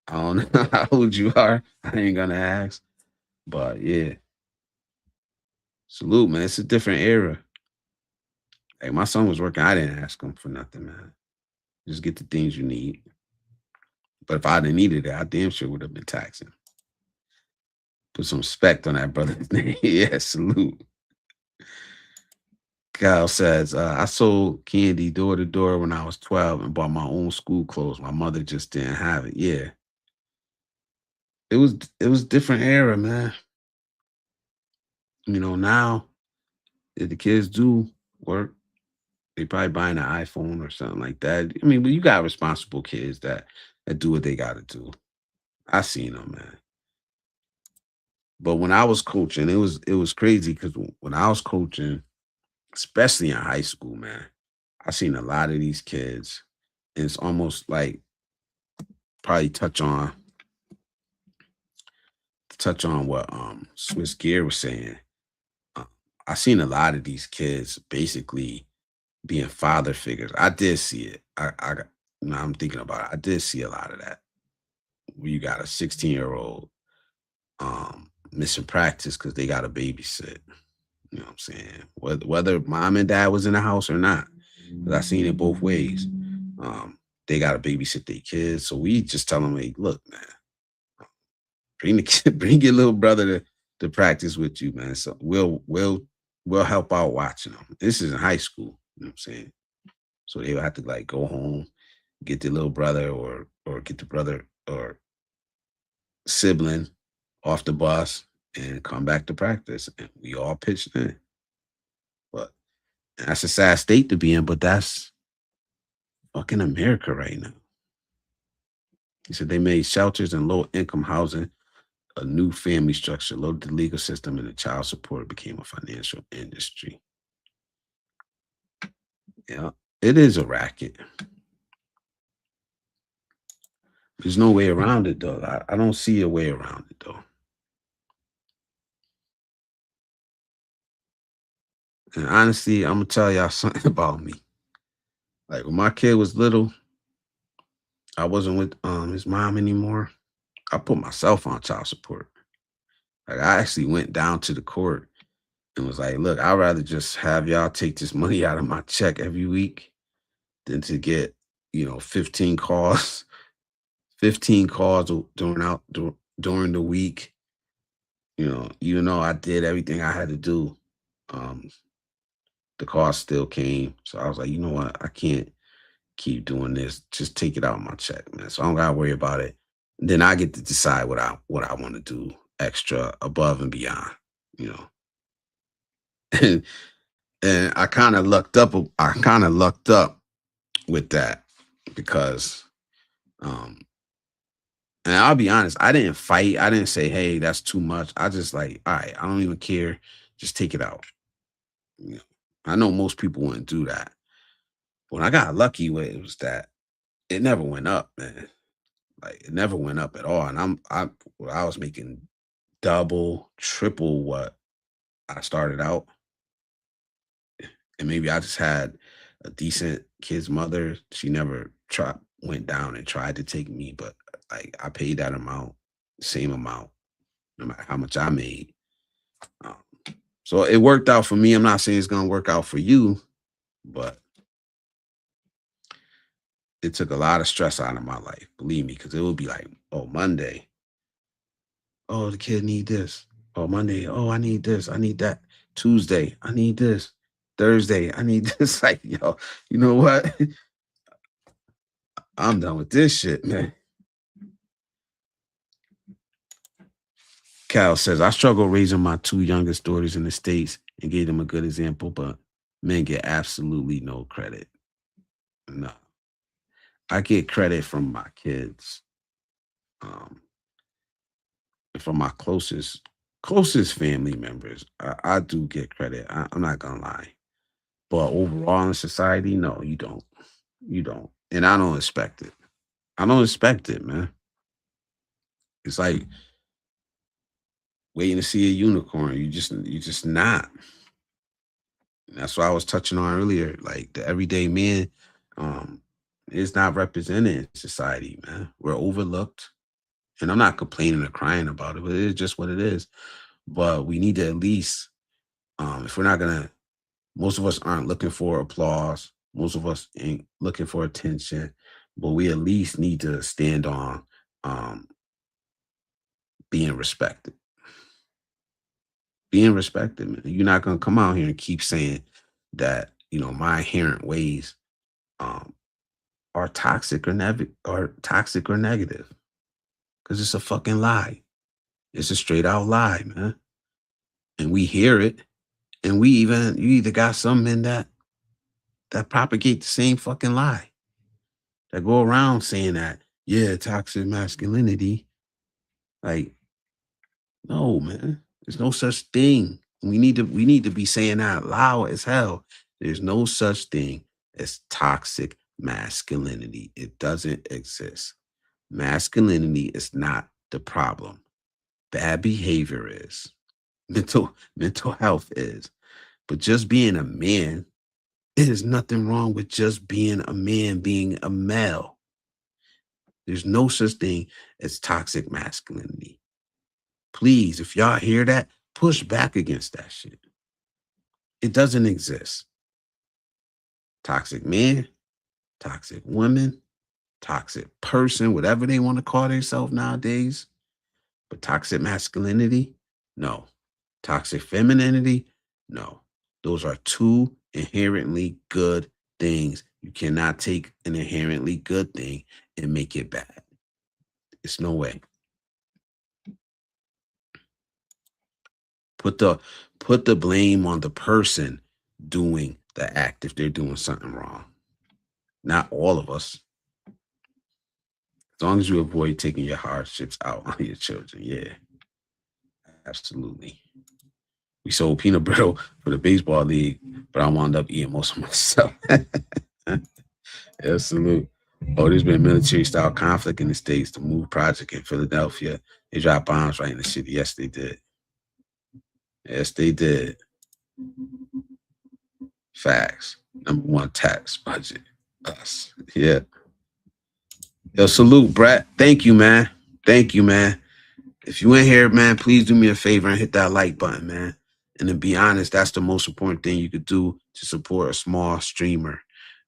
I don't know how old you are. I ain't gonna ask. But yeah. Salute, man. It's a different era. Like, my son was working. I didn't ask him for nothing, man. Just get the things you need. But if I'd have needed it, I damn sure would have been taxing. Put some respect on that brother's name. Yeah, salute. Kyle says, I sold candy door to door when I was 12 and bought my own school clothes. My mother just didn't have it. Yeah. It was different era, man. Now if the kids do work, they probably buying an iPhone or something like that. I mean, but you got responsible kids that do what they gotta do. I seen them, man. But when I was coaching, it was crazy because when I was coaching, especially in high school, man, I seen a lot of these kids, and it's almost like probably touch on what Swiss Gear was saying. Uh, I seen a lot of these kids basically being father figures. I did see it. Now I'm thinking about it. I did see a lot of that. Where you got a 16-year-old missing practice because they got to babysit. You know what I'm saying? Whether mom and dad was in the house or not, 'cause I seen it both ways. They got to babysit their kids, so we just tell them, "Hey, look, man, bring the kid, bring your little brother to practice with you, man. So we'll help out watching them." This is in high school. You know what I'm saying? So they would have to like go home, get the little brother or get the brother or sibling off the bus, and come back to practice. And we all pitched in. But that's a sad state to be in, but that's fucking America right now. He said they made shelters and low income housing a new family structure, loaded the legal system, and the child support became a financial industry. Yeah, it is a racket. There's no way around it, though. I don't see a way around it, though. And honestly, I'm gonna tell y'all something about me. Like when my kid was little, I wasn't with his mom anymore. I put myself on child support. Like I actually went down to the court and was like, "Look, I'd rather just have y'all take this money out of my check every week than to get, 15 calls, 15 calls during the week. Even though I did everything I had to do, um, the calls still came. So I was like, you know what? I can't keep doing this. Just take it out of my check, man. So I don't gotta worry about it. Then I get to decide what I want to do extra above and beyond, you know. And I kind of lucked up. I kind of lucked up with that because, um, and I'll be honest, I didn't fight. I didn't say, "Hey, that's too much." I just like, all right, I don't even care. Just take it out. You know, I know most people wouldn't do that. What I got lucky with it was that it never went up, man. Like it never went up at all. And I was making double, triple what I started out. And maybe I just had a decent kid's mother. She never went down and tried to take me, but like I paid that amount, same amount, no matter how much I made. Um, so it worked out for me. I'm not saying it's gonna work out for you, but it took a lot of stress out of my life, believe me, because it would be like, oh, Monday, oh, the kid need this. Oh, Monday, oh, I need this, I need that. Tuesday, I need this. Thursday, I need this. Like, yo, you know what? I'm done with this shit, man. Cal says, I struggle raising my two youngest daughters in the States and gave them a good example, but men get absolutely no credit. No. I get credit from my kids. Um, from my closest family members. I do get credit. I'm not gonna lie. But overall in society, no, you don't. You don't. And I don't expect it. I don't expect it, man. It's like waiting to see a unicorn. You just not. And that's what I was touching on earlier. Like the everyday man um is not represented in society, man. We're overlooked. And I'm not complaining or crying about it, but it's just what it is. But we need to at least, if we're not gonna, most of us aren't looking for applause. Most of us ain't looking for attention, but we at least need to stand on um, being respected. Being respected, man. You're not gonna come out here and keep saying that my inherent ways um, are toxic or negative because it's a fucking lie. It's a straight out lie, man. And we hear it, and you either got some men that propagate the same fucking lie, that go around saying that, yeah, toxic masculinity. Like, no, man. There's no such thing. We need to be saying that loud as hell. There's no such thing as toxic masculinity. It doesn't exist. Masculinity is not the problem. Bad behavior is. Mental health is. But just being a man, there's nothing wrong with just being a man, being a male. There's no such thing as toxic masculinity. Please, if y'all hear that, push back against that shit. It doesn't exist. Toxic man, toxic woman, toxic person, whatever they want to call themselves nowadays. But toxic masculinity, no. Toxic femininity, no. Those are two inherently good things. You cannot take an inherently good thing and make it bad. It's no way. Put the put the blame on the person doing the act if they're doing something wrong. Not all of us. As long as you avoid taking your hardships out on your children. Yeah, absolutely. We sold peanut brittle for the baseball league, but I wound up eating most of myself. Absolute. Oh, there's been military style conflict in the States. The Move Project in Philadelphia. They dropped bombs right in the city. Yes, they did. Yes, they did. Facts. Number one tax budget. Us. Yeah. Yo, salute, Brett. Thank you, man. Thank you, man. If you in here, man, please do me a favor and hit that like button, man. And to be honest, that's the most important thing you could do to support a small streamer.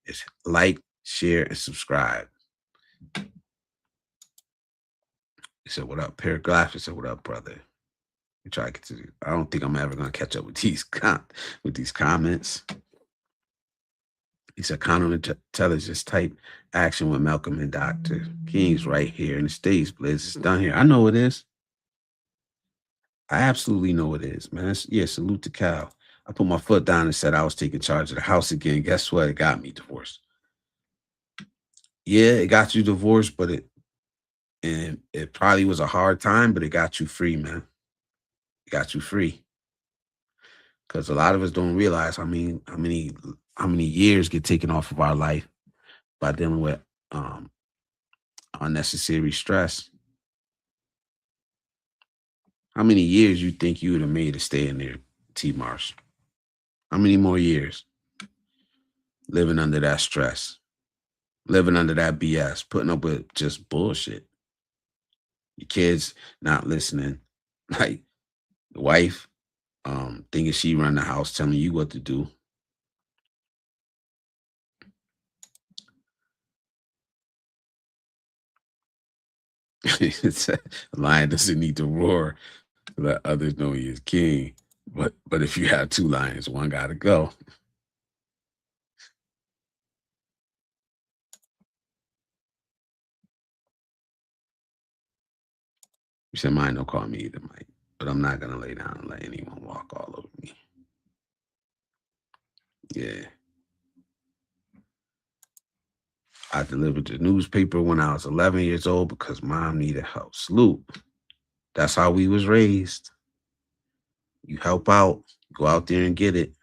Is like, share, and subscribe. He said, "What up, Paragraph?" He said, "What up, brother?" We try to get to. I don't think I'm ever gonna catch up with these comments. He said, "Counterintelligence type action with Malcolm and Dr. King's right here in the States, Blizz. It's done here. I know it is. I absolutely know it is, man. Yeah, salute to Cal. I put my foot down and said I was taking charge of the house again. Guess what? It got me divorced. Yeah, it got you divorced, but it probably was a hard time, but it got you free, man. It got you free. Because a lot of us don't realize how many years get taken off of our life by dealing with unnecessary stress. How many years you think you would have made to stay in there, T Marsh? How many more years living under that stress, living under that BS, putting up with just bullshit? Your kids not listening, like the wife thinking she run the house, telling you what to do. A lion doesn't need to roar to let others know he is king. But if you have two lions, one gotta go. You said mine don't call me either, Mike. But I'm not gonna lay down and let anyone walk all over me. Yeah. I delivered the newspaper when I was 11 years old because mom needed help. Salute. That's how we was raised. You help out, go out there and get it.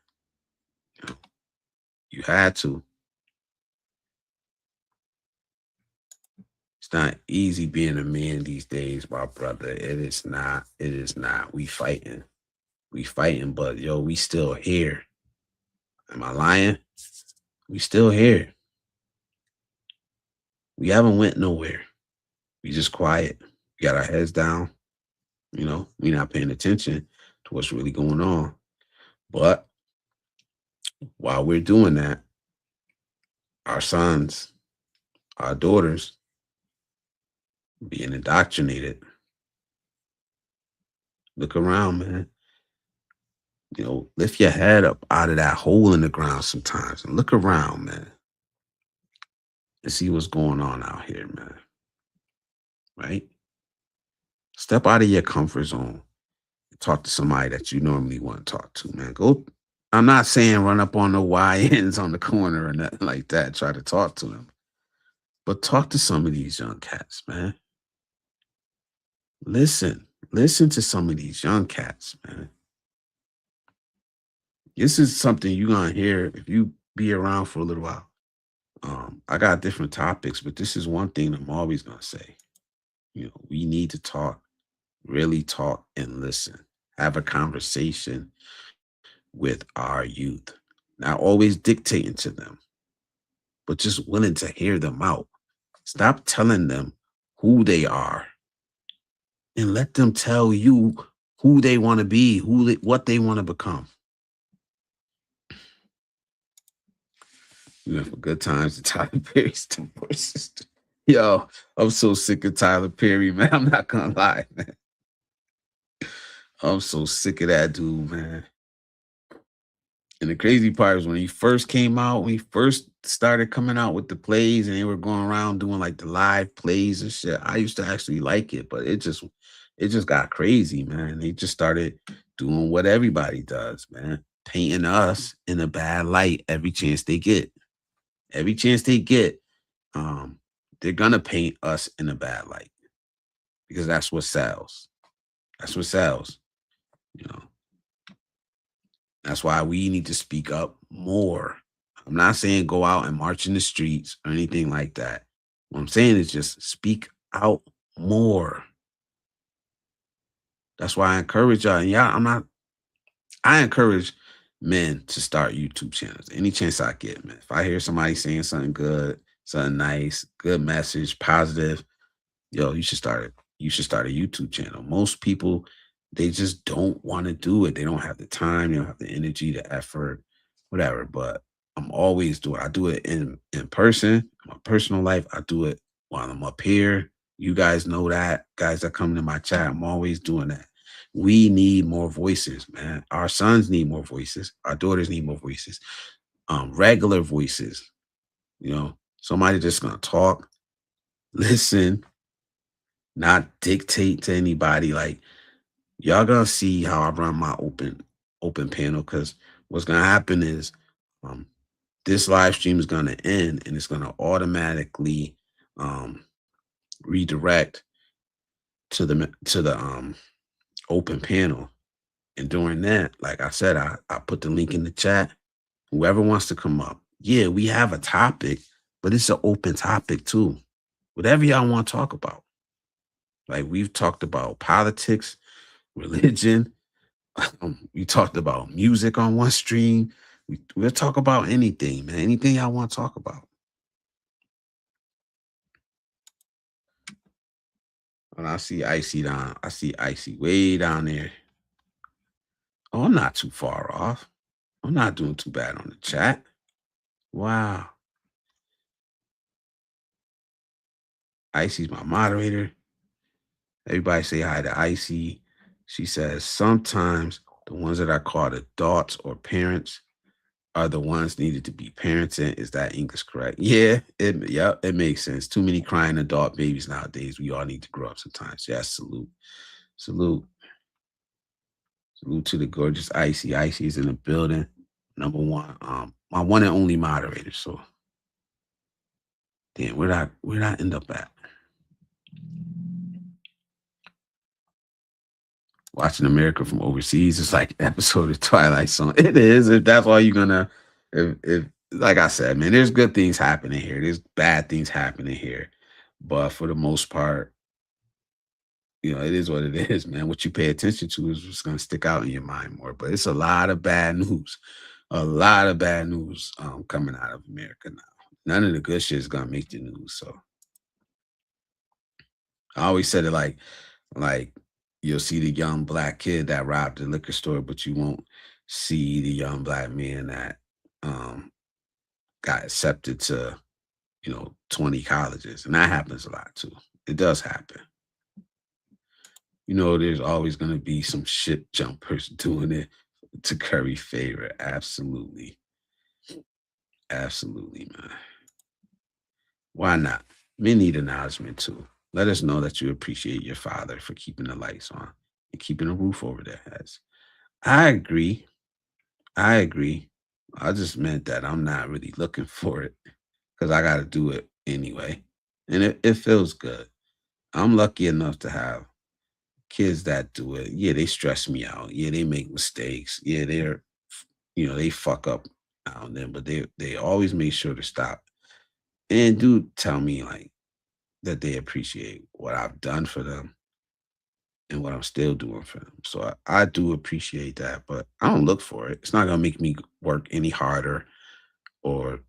You had to. It's not easy being a man these days, my brother. It is not. It is not. We fighting. We fighting, but yo, we still here. Am I lying? We still here. We haven't went nowhere. We just quiet. We got our heads down. We not paying attention to what's really going on. But while we're doing that, our sons, our daughters being indoctrinated. Look around, man. Lift your head up out of that hole in the ground sometimes and look around, man, and see what's going on out here, man. Right? Step out of your comfort zone. Talk to somebody that you normally want to talk to, man. Go. I'm not saying run up on the YNs on the corner or nothing like that. Try to talk to them. But talk to some of these young cats, man. Listen to some of these young cats, man. This is something you're gonna hear if you be around for a little while. I got different topics, but this is one thing I'm always gonna say. We need to talk, really talk and listen. Have a conversation with our youth. Not always dictating to them, but just willing to hear them out. Stop telling them who they are and let them tell you who they want to be, what they want to become. You know, for good times, the Tyler Perry's divorce system. Yo, I'm so sick of Tyler Perry, man. I'm not gonna lie, man. I'm so sick of that dude, man. And the crazy part is when he first came out, when he first started coming out with the plays and they were going around doing like the live plays and shit, I used to actually like it, but it just got crazy, man. They just started doing what everybody does, man. Painting us in a bad light every chance they get. Every chance they get, um, they're gonna paint us in a bad light because that's what sells. That's what sells. You know, that's why we need to speak up more. I'm not saying go out and march in the streets or anything like that. What I'm saying is just speak out more. That's why I encourage y'all. And y'all, I encourage men to start YouTube channels any chance I get, man. If I hear somebody saying something good, something nice, good message, positive, yo, you should start it. You should start a YouTube channel. Most people, they just don't want to do it. They don't have the time, they don't have the energy, the effort, whatever. But I'm always doing. I do it in person, in my personal life. I do it while I'm up here. You guys know that. Guys that come to my chat, I'm always doing that. We need more voices, man. Our sons need more voices. Our daughters need more voices. Regular voices. Somebody just gonna talk, listen, not dictate to anybody. Like y'all gonna see how I run my open panel because what's gonna happen is um this live stream is gonna end and it's gonna automatically um redirect to the open panel. And during that, like I said, I put the link in the chat. Whoever wants to come up. Yeah, we have a topic, but it's an open topic too. Whatever y'all want to talk about. Like we've talked about politics, religion. We talked about music on one stream. We'll talk about anything, man. Anything y'all want to talk about. When I see Icy way down there. Oh, I'm not too far off. I'm not doing too bad on the chat. Wow. Icy's my moderator. Everybody say hi to Icy. She says sometimes the ones that are called adults or parents are the ones needed to be parenting. Is that English correct? Yeah, it makes sense. Too many crying adult babies nowadays. We all need to grow up sometimes. Yes, salute. Salute. Salute to the gorgeous Icy. Icy is in the building. Number one. My one and only moderator. So damn, where'd I end up at? Watching America from overseas is like episode of Twilight Zone. It is. If that's why you're gonna, if like I said, man, there's good things happening here. There's bad things happening here, but for the most part, it is what it is, man. What you pay attention to is what's gonna stick out in your mind more. But it's a lot of bad news, coming out of America now. None of the good shit is gonna make the news. So I always said it like you'll see the young black kid that robbed the liquor store, but you won't see the young black man that um got accepted to 20 colleges. And that happens a lot too. It does happen. There's always going to be some shit jumpers doing it to curry favor. Absolutely. Absolutely, man. Why not? Men need acknowledgement too. Let us know that you appreciate your father for keeping the lights on and keeping a roof over their heads. I agree. I agree. I just meant that I'm not really looking for it because I got to do it anyway. And it feels good. I'm lucky enough to have kids that do it. Yeah, they stress me out. Yeah, they make mistakes. Yeah, they fuck up now and then, but they always make sure to stop and do tell me like that they appreciate what I've done for them and what I'm still doing for them. So I do appreciate that, but I don't look for it. It's not gonna make me work any harder, or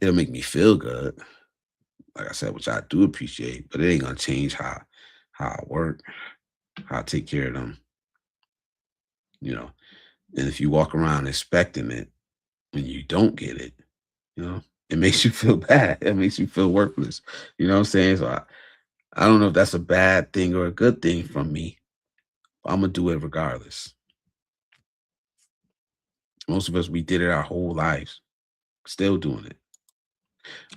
it'll make me feel good. Like I said, which I do appreciate, but it ain't gonna change how I work, how I take care of them. You know, and if you walk around expecting it when you don't get it, it makes you feel bad. It makes you feel worthless. You know what I'm saying? So I don't know if that's a bad thing or a good thing from me. But I'm gonna do it regardless. Most of us, we did it our whole lives, still doing it.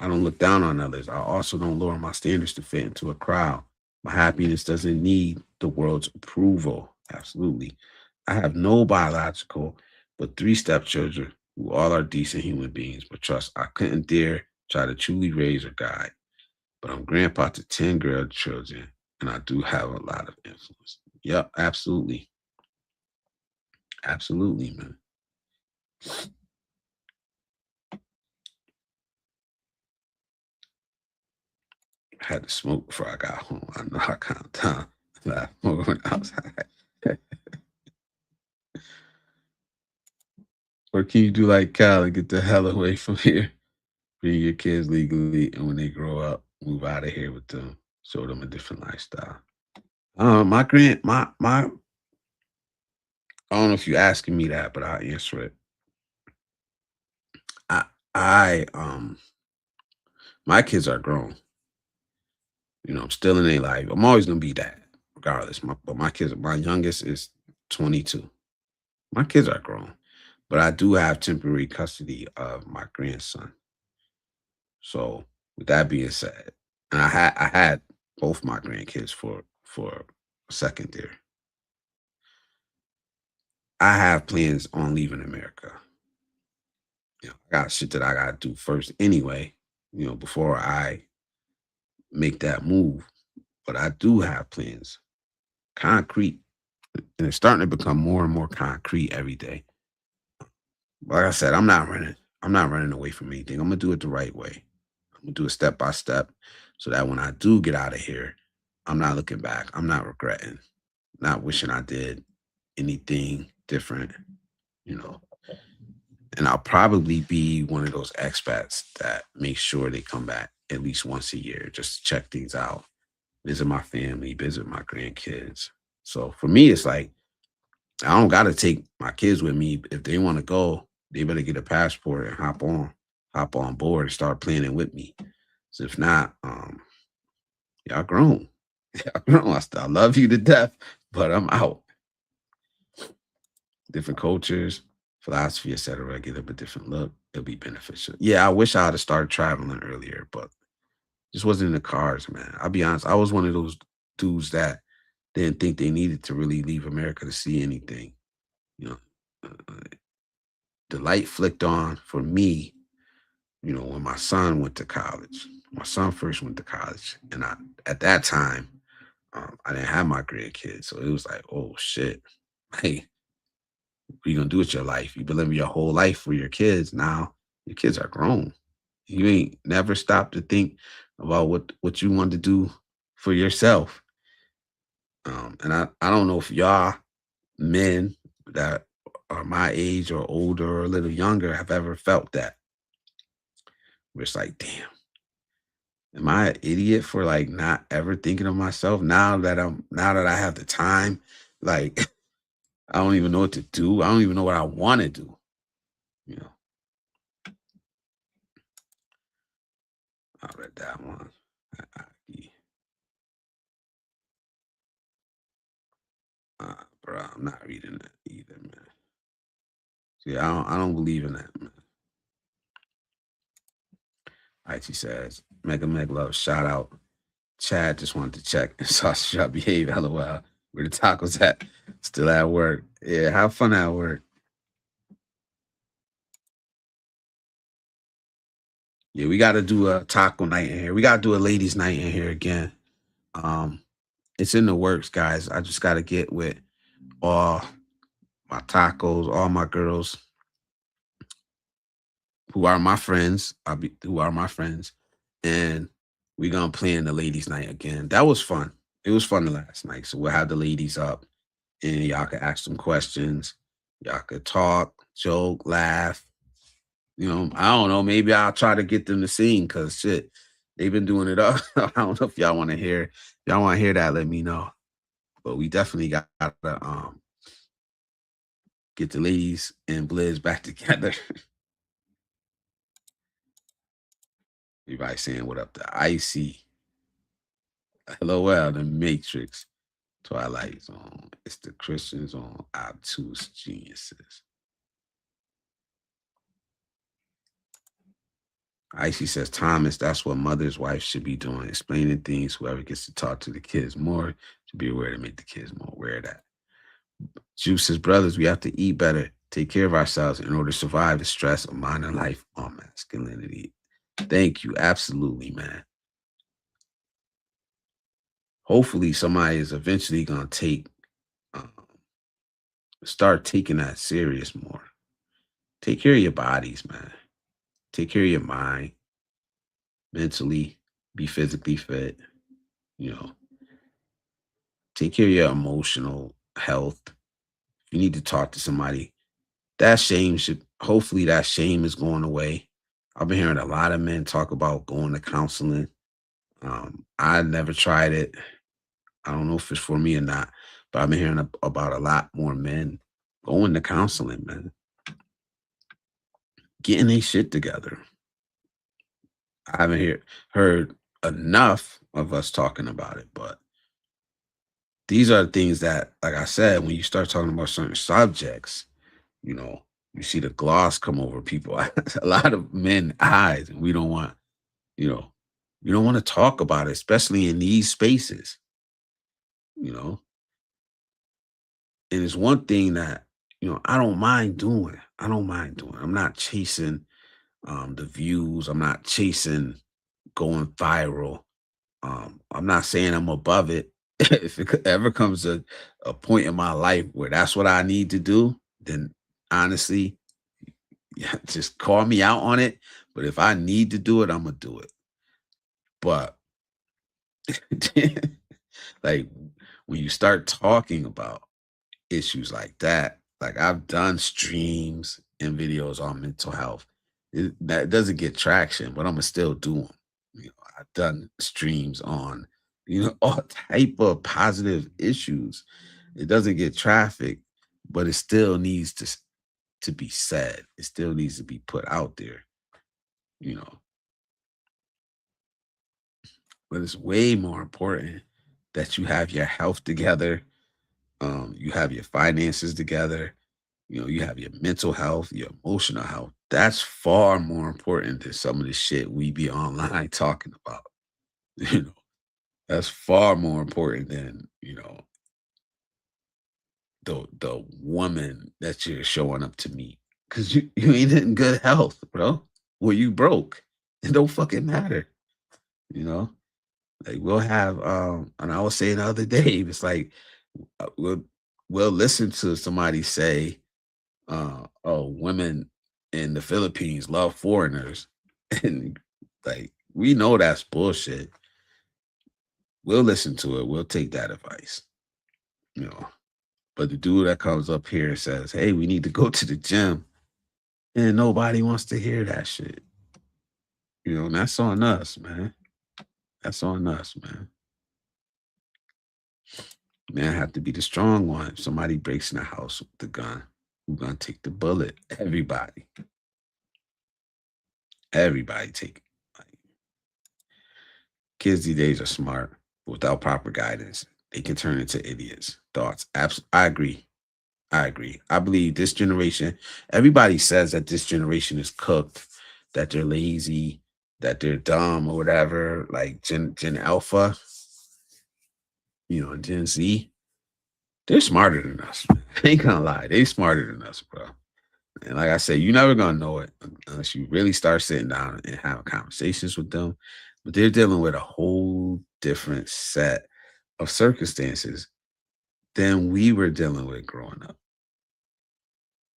I don't look down on others. I also don't lower my standards to fit into a crowd. My happiness doesn't need the world's approval. Absolutely. I have no biological, but three stepchildren who all are decent human beings. But trust, I couldn't dare try to truly raise or guide. But I'm grandpa to 10 girl children, and I do have a lot of influence. Yep, absolutely. Absolutely, man. I had to smoke before I got home. I know I count down. Laugh more when outside. Or can you do like Cal and get the hell away from here? Bring your kids legally, and when they grow up, move out of here with them. Show them a different lifestyle. My grand, my. I don't know if you're asking me that, but I'll answer it. I, I, my kids are grown. I'm still in their life. I'm always gonna be that, regardless. But my kids, my youngest is 22. My kids are grown, but I do have temporary custody of my grandson. So with that being said, and I had both my grandkids for a second there. I have plans on leaving America. I got shit that I gotta do first anyway, before I make that move. But I do have plans, concrete, and it's starting to become more and more concrete every day. Like I said, I'm not running. I'm not running away from anything. I'm gonna do it the right way. I'm gonna do it step by step, so that when I do get out of here, I'm not looking back. I'm not regretting, not wishing I did anything different. You know, and I'll probably be one of those expats that make sure they come back at least once a year just to check things out, visit my family, visit my grandkids. So for me, it's like I don't gotta take my kids with me. If they want to go, they better get a passport and hop on board and start planning with me. So if not, y'all grown. Y'all grown. I love you to death, but I'm out. Different cultures, philosophy, etc. Get up a different look. It'll be beneficial. Yeah, I wish I had started traveling earlier, but just wasn't in the cards, man. I'll be honest. I was one of those dudes that didn't think they needed to really leave America to see anything. You know, uh, the light flicked on for me. When my son went to college. My son first went to college, and at that time, I didn't have my grandkids, so it was like, oh shit, hey, what you gonna do with your life? You've been living your whole life for your kids. Now your kids are grown. You ain't never stopped to think about what you want to do for yourself. And I don't know if y'all men that are my age or older or a little younger have ever felt that. Where it's like, damn, am I an idiot for like not ever thinking of myself now that I have the time? Like I don't even know what to do. I don't even know what I want to do. You know, I read that one. I- bro, I'm not reading that either, man. See, I don't believe in that, man. Ichi says, Mega Meg love, shout out. Chad just wanted to check and saw shop behave. LOL. Where the tacos at? Still at work. Yeah, have fun at work. Yeah, we got to do a taco night in here. We got to do a ladies' night in here again. Um, it's in the works, guys. I just got to get with all my tacos, all my girls who are my friends. Who are my friends, and we gonna plan the ladies' night again. That was fun. It was fun the last night. So we'll have the ladies up, and y'all can ask some questions. Y'all could talk, joke, laugh. I don't know. Maybe I'll try to get them to sing because shit, they've been doing it up. I don't know if y'all want to hear. If y'all want to hear that, let me know. But we definitely got to get the ladies and Blizz back together. Everybody saying what up to Icy. LOL, the Matrix. Twilight Zone. It's the Christians on obtuse geniuses. Icy says, Thomas, that's what mother's wife should be doing, explaining things. Whoever gets to talk to the kids more should be aware to make the kids more aware of that. Juice's brothers, we have to eat better, take care of ourselves in order to survive the stress of modern life on masculinity. Thank you. Absolutely, man. Hopefully, somebody is eventually gonna um, start taking that serious more. Take care of your bodies, man. Take care of your mind, mentally, be physically fit, you know, take care of your emotional health. If you need to talk to somebody, that shame should hopefully that shame is going away. I've been hearing a lot of men talk about going to counseling. I never tried it. I don't know if it's for me or not, but I've been hearing about a lot more men going to counseling, man, getting their shit together. I haven't heard enough of us talking about it, but these are things that, like I said, when you start talking about certain subjects, you know, you see the gloss come over people, a lot of men eyes, and we don't want, you know, we don't want to talk about it, especially in these spaces, you know. And it's one thing that, I don't mind doing. I don't mind doing. I'm not chasing the views. I'm not chasing going viral. I'm not saying I'm above it. If it ever comes a point in my life where that's what I need to do, then honestly, yeah, just call me out on it. But if I need to do it, I'm gonna do it. But like when you start talking about issues like that, like I've done streams and videos on mental health. That doesn't get traction, but I'm gonna still do them. I've done streams on, all type of positive issues. It doesn't get traffic, but it still needs to be said. It still needs to be put out there, you know. But it's way more important that you have your health together, you have your finances together, you have your mental health, your emotional health. That's far more important than some of the shit we be online talking about. You know, that's far more important than, the woman that you're showing up to meet. Cause you ain't in good health, bro. Well, you broke. It don't fucking matter, you know? Like we'll have and I was saying the other day, it's like we'll listen to somebody say, oh, women in the Philippines love foreigners. And like we know that's bullshit. We'll listen to it. We'll take that advice, you know. But the dude that comes up here and says, hey, we need to go to the gym, and nobody wants to hear that shit. And that's on us, man. That's on us, man. Man, have to be the strong one. If somebody breaks in the house with the gun, who's gonna take the bullet? Everybody. Everybody take it. Like, kids these days are smart. Without proper guidance, they can turn into idiots. Thoughts. I agree. I agree. I believe this generation, everybody says that this generation is cooked, that they're lazy, that they're dumb or whatever, like Gen Alpha, and Gen Z. They're smarter than us. I ain't gonna lie. They smarter than us, bro. And like I said, you're never gonna know it unless you really start sitting down and having conversations with them. But they're dealing with a whole different set of circumstances than we were dealing with growing up.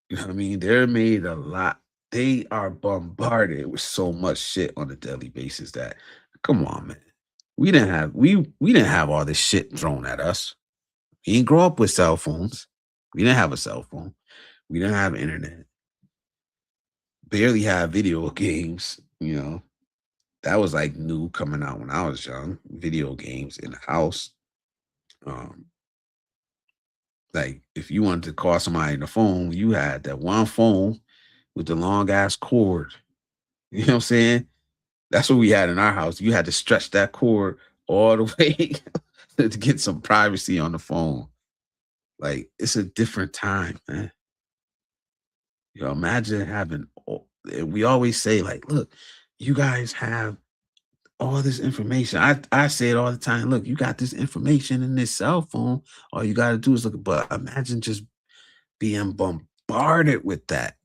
You know what I mean? They're made a lot. They are bombarded with so much shit on a daily basis that, come on, man. We didn't have all this shit thrown at us. We didn't grow up with cell phones. We didn't have a cell phone. We didn't have internet. Barely have video games. That was like new coming out when I was young. Video games in the house. Um, like if you wanted to call somebody on the phone, you had that one phone with the long ass cord. You know what I'm saying? That's what we had in our house. You had to stretch that cord all the way to get some privacy on the phone. Like it's a different time, man. Imagine having. And we always say, like, look, you guys have all this information. I say it all the time. Look, you got this information in this cell phone. All you got to do is look. But imagine just being bombarded with that.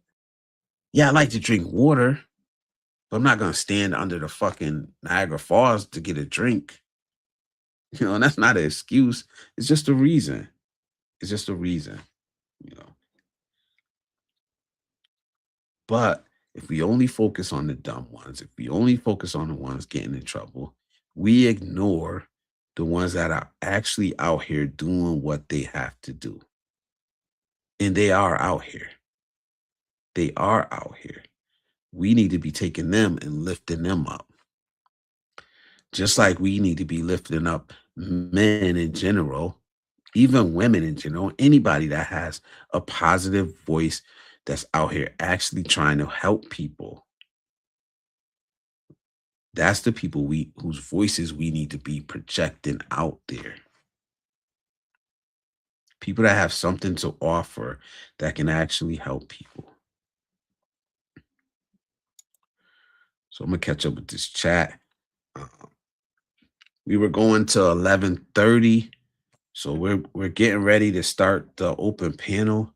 Yeah, I like to drink water, but I'm not gonna stand under the fucking Niagara Falls to get a drink. You know, and that's not an excuse. It's just a reason. It's just a reason. You know. But if we only focus on the dumb ones, if we only focus on the ones getting in trouble, we ignore the ones that are actually out here doing what they have to do. And they are out here. They are out here. We need to be taking them and lifting them up. Just like we need to be lifting up men in general, even women in general, anybody that has a positive voice that's out here actually trying to help people. That's the people whose voices we need to be projecting out there. People that have something to offer that can actually help people. So I'm gonna catch up with this chat. Uh, we were going to 11:30, so we're getting ready to start the open panel.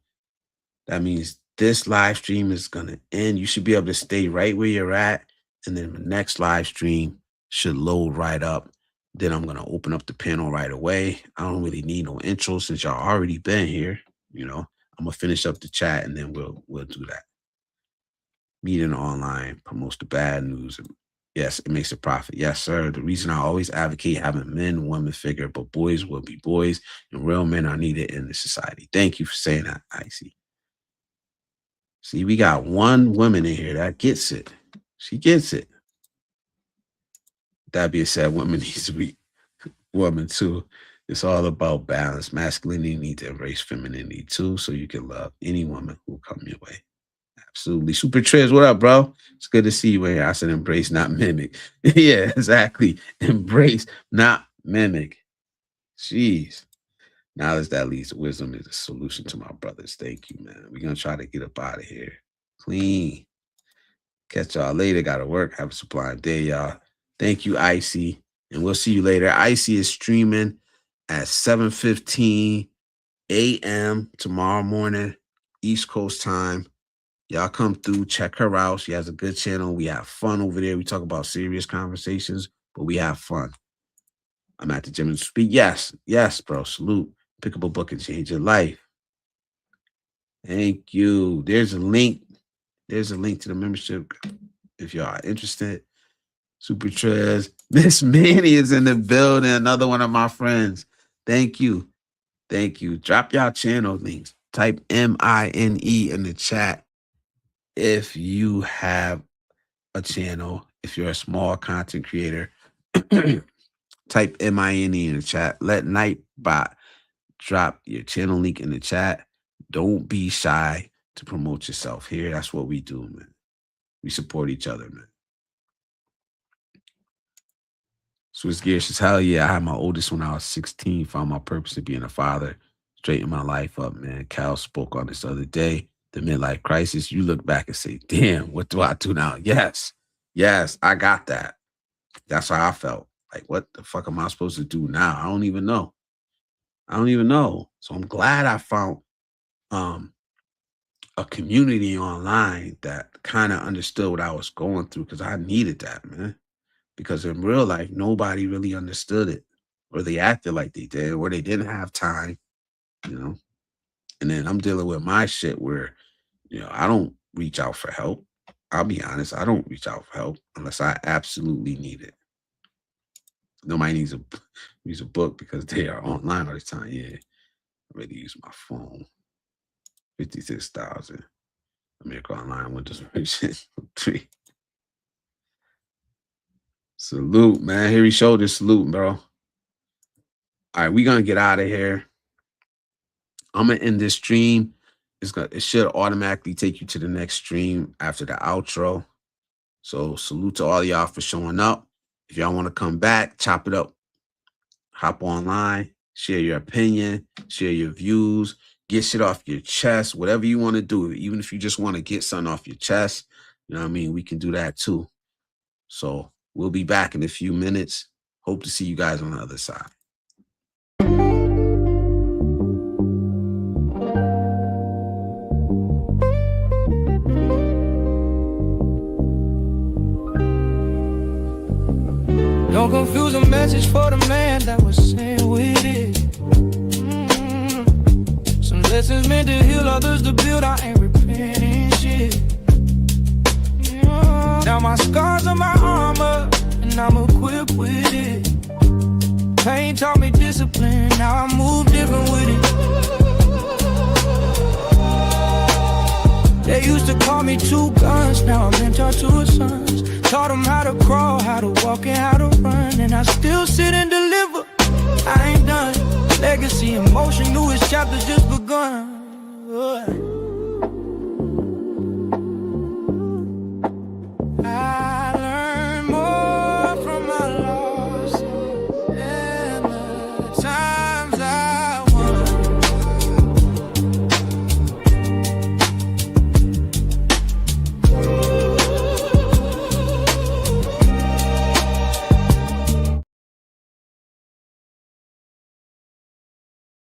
That means this live stream is gonna end. You should be able to stay right where you're at, and then the next live stream should load right up. Then I'm gonna open up the panel right away. I don't really need no intro since y'all already been here. You know, I'm gonna finish up the chat and then we'll do that. Meeting online promotes the bad news. Yes, it makes a profit. Yes, sir. The reason I always advocate having men and women figure, but boys will be boys, and real men are needed in the society. Thank you for saying that, Icy. See, we got one woman in here that gets it. She gets it. That being said, women needs to be woman too. It's all about balance. Masculinity needs to embrace femininity too, so you can love any woman who will come your way. Absolutely. Super Triz, what up, bro? It's good to see you in here. I said embrace, not mimic. Yeah, exactly. Embrace, not mimic. Jeez. Knowledge that leads to wisdom is a solution to my brothers. Thank you, man. We're going to try to get up out of here. Clean. Catch y'all later. Got to work. Have a sublime day, y'all. Thank you, Icy. And we'll see you later. Icy is streaming at 7:15 a.m. tomorrow morning, East Coast time. Y'all come through, check her out. She has a good channel. We have fun over there. We talk about serious conversations, but we have fun. I'm at the gym and speak. Yes, yes, bro. Salute. Pick up a book and change your life. Thank you. There's a link. There's a link to the membership if y'all are interested. Super Trez. Miss Manny is in the building. Another one of my friends. Thank you. Thank you. Drop y'all channel links. Type MINE in the chat if you have a channel. If you're a small content creator, type MINE in the chat. Let Nightbot drop your channel link in the chat. Don't be shy to promote yourself here. That's what we do, man. We support each other, man. Swiss Gear says, hell yeah, I had my oldest when I was 16, found my purpose in being a father, straighten my life up, man. Cal spoke on this other day, the midlife crisis. You look back and say, damn, what do I do now? Yes, yes, I got that. That's how I felt. Like, what the fuck am I supposed to do now? I don't even know. I don't even know. So I'm glad I found a community online that kind of understood what I was going through, because I needed that, man. Because in real life, nobody really understood it, or they acted like they did, or they didn't have time, you know. And then I'm dealing with my shit where, you know, I don't reach out for help. I'll be honest, I don't reach out for help unless I absolutely need it. Nobody needs use a book because they are online all the time. Yeah, I already use my phone. 56,000. America Online Windows version 3. Salute, man. Here he showed this salute, bro. All right, we're gonna get out of here. I'm gonna end this stream. It should automatically take you to the next stream after the outro. So salute to all y'all for showing up. If y'all want to come back, chop it up, hop online, share your opinion, share your views, get shit off your chest, whatever you want to do. Even if you just want to get something off your chest, you know what I mean? We can do that too. So We'll be back in a few minutes. Hope to see you guys on the other side. Don't confuse a message for the man that was saying with it. Some lessons meant to heal, others to build. I ain't repenting shit. Now my scars are my armor, and I'm equipped with it. Pain taught me discipline, now I move different with it. They used to call me two guns, now I'm mentor to her sons. Taught them how to crawl, how to walk, and how to run. And I still sit and deliver, I ain't done. Legacy, emotion, newest chapters just begun.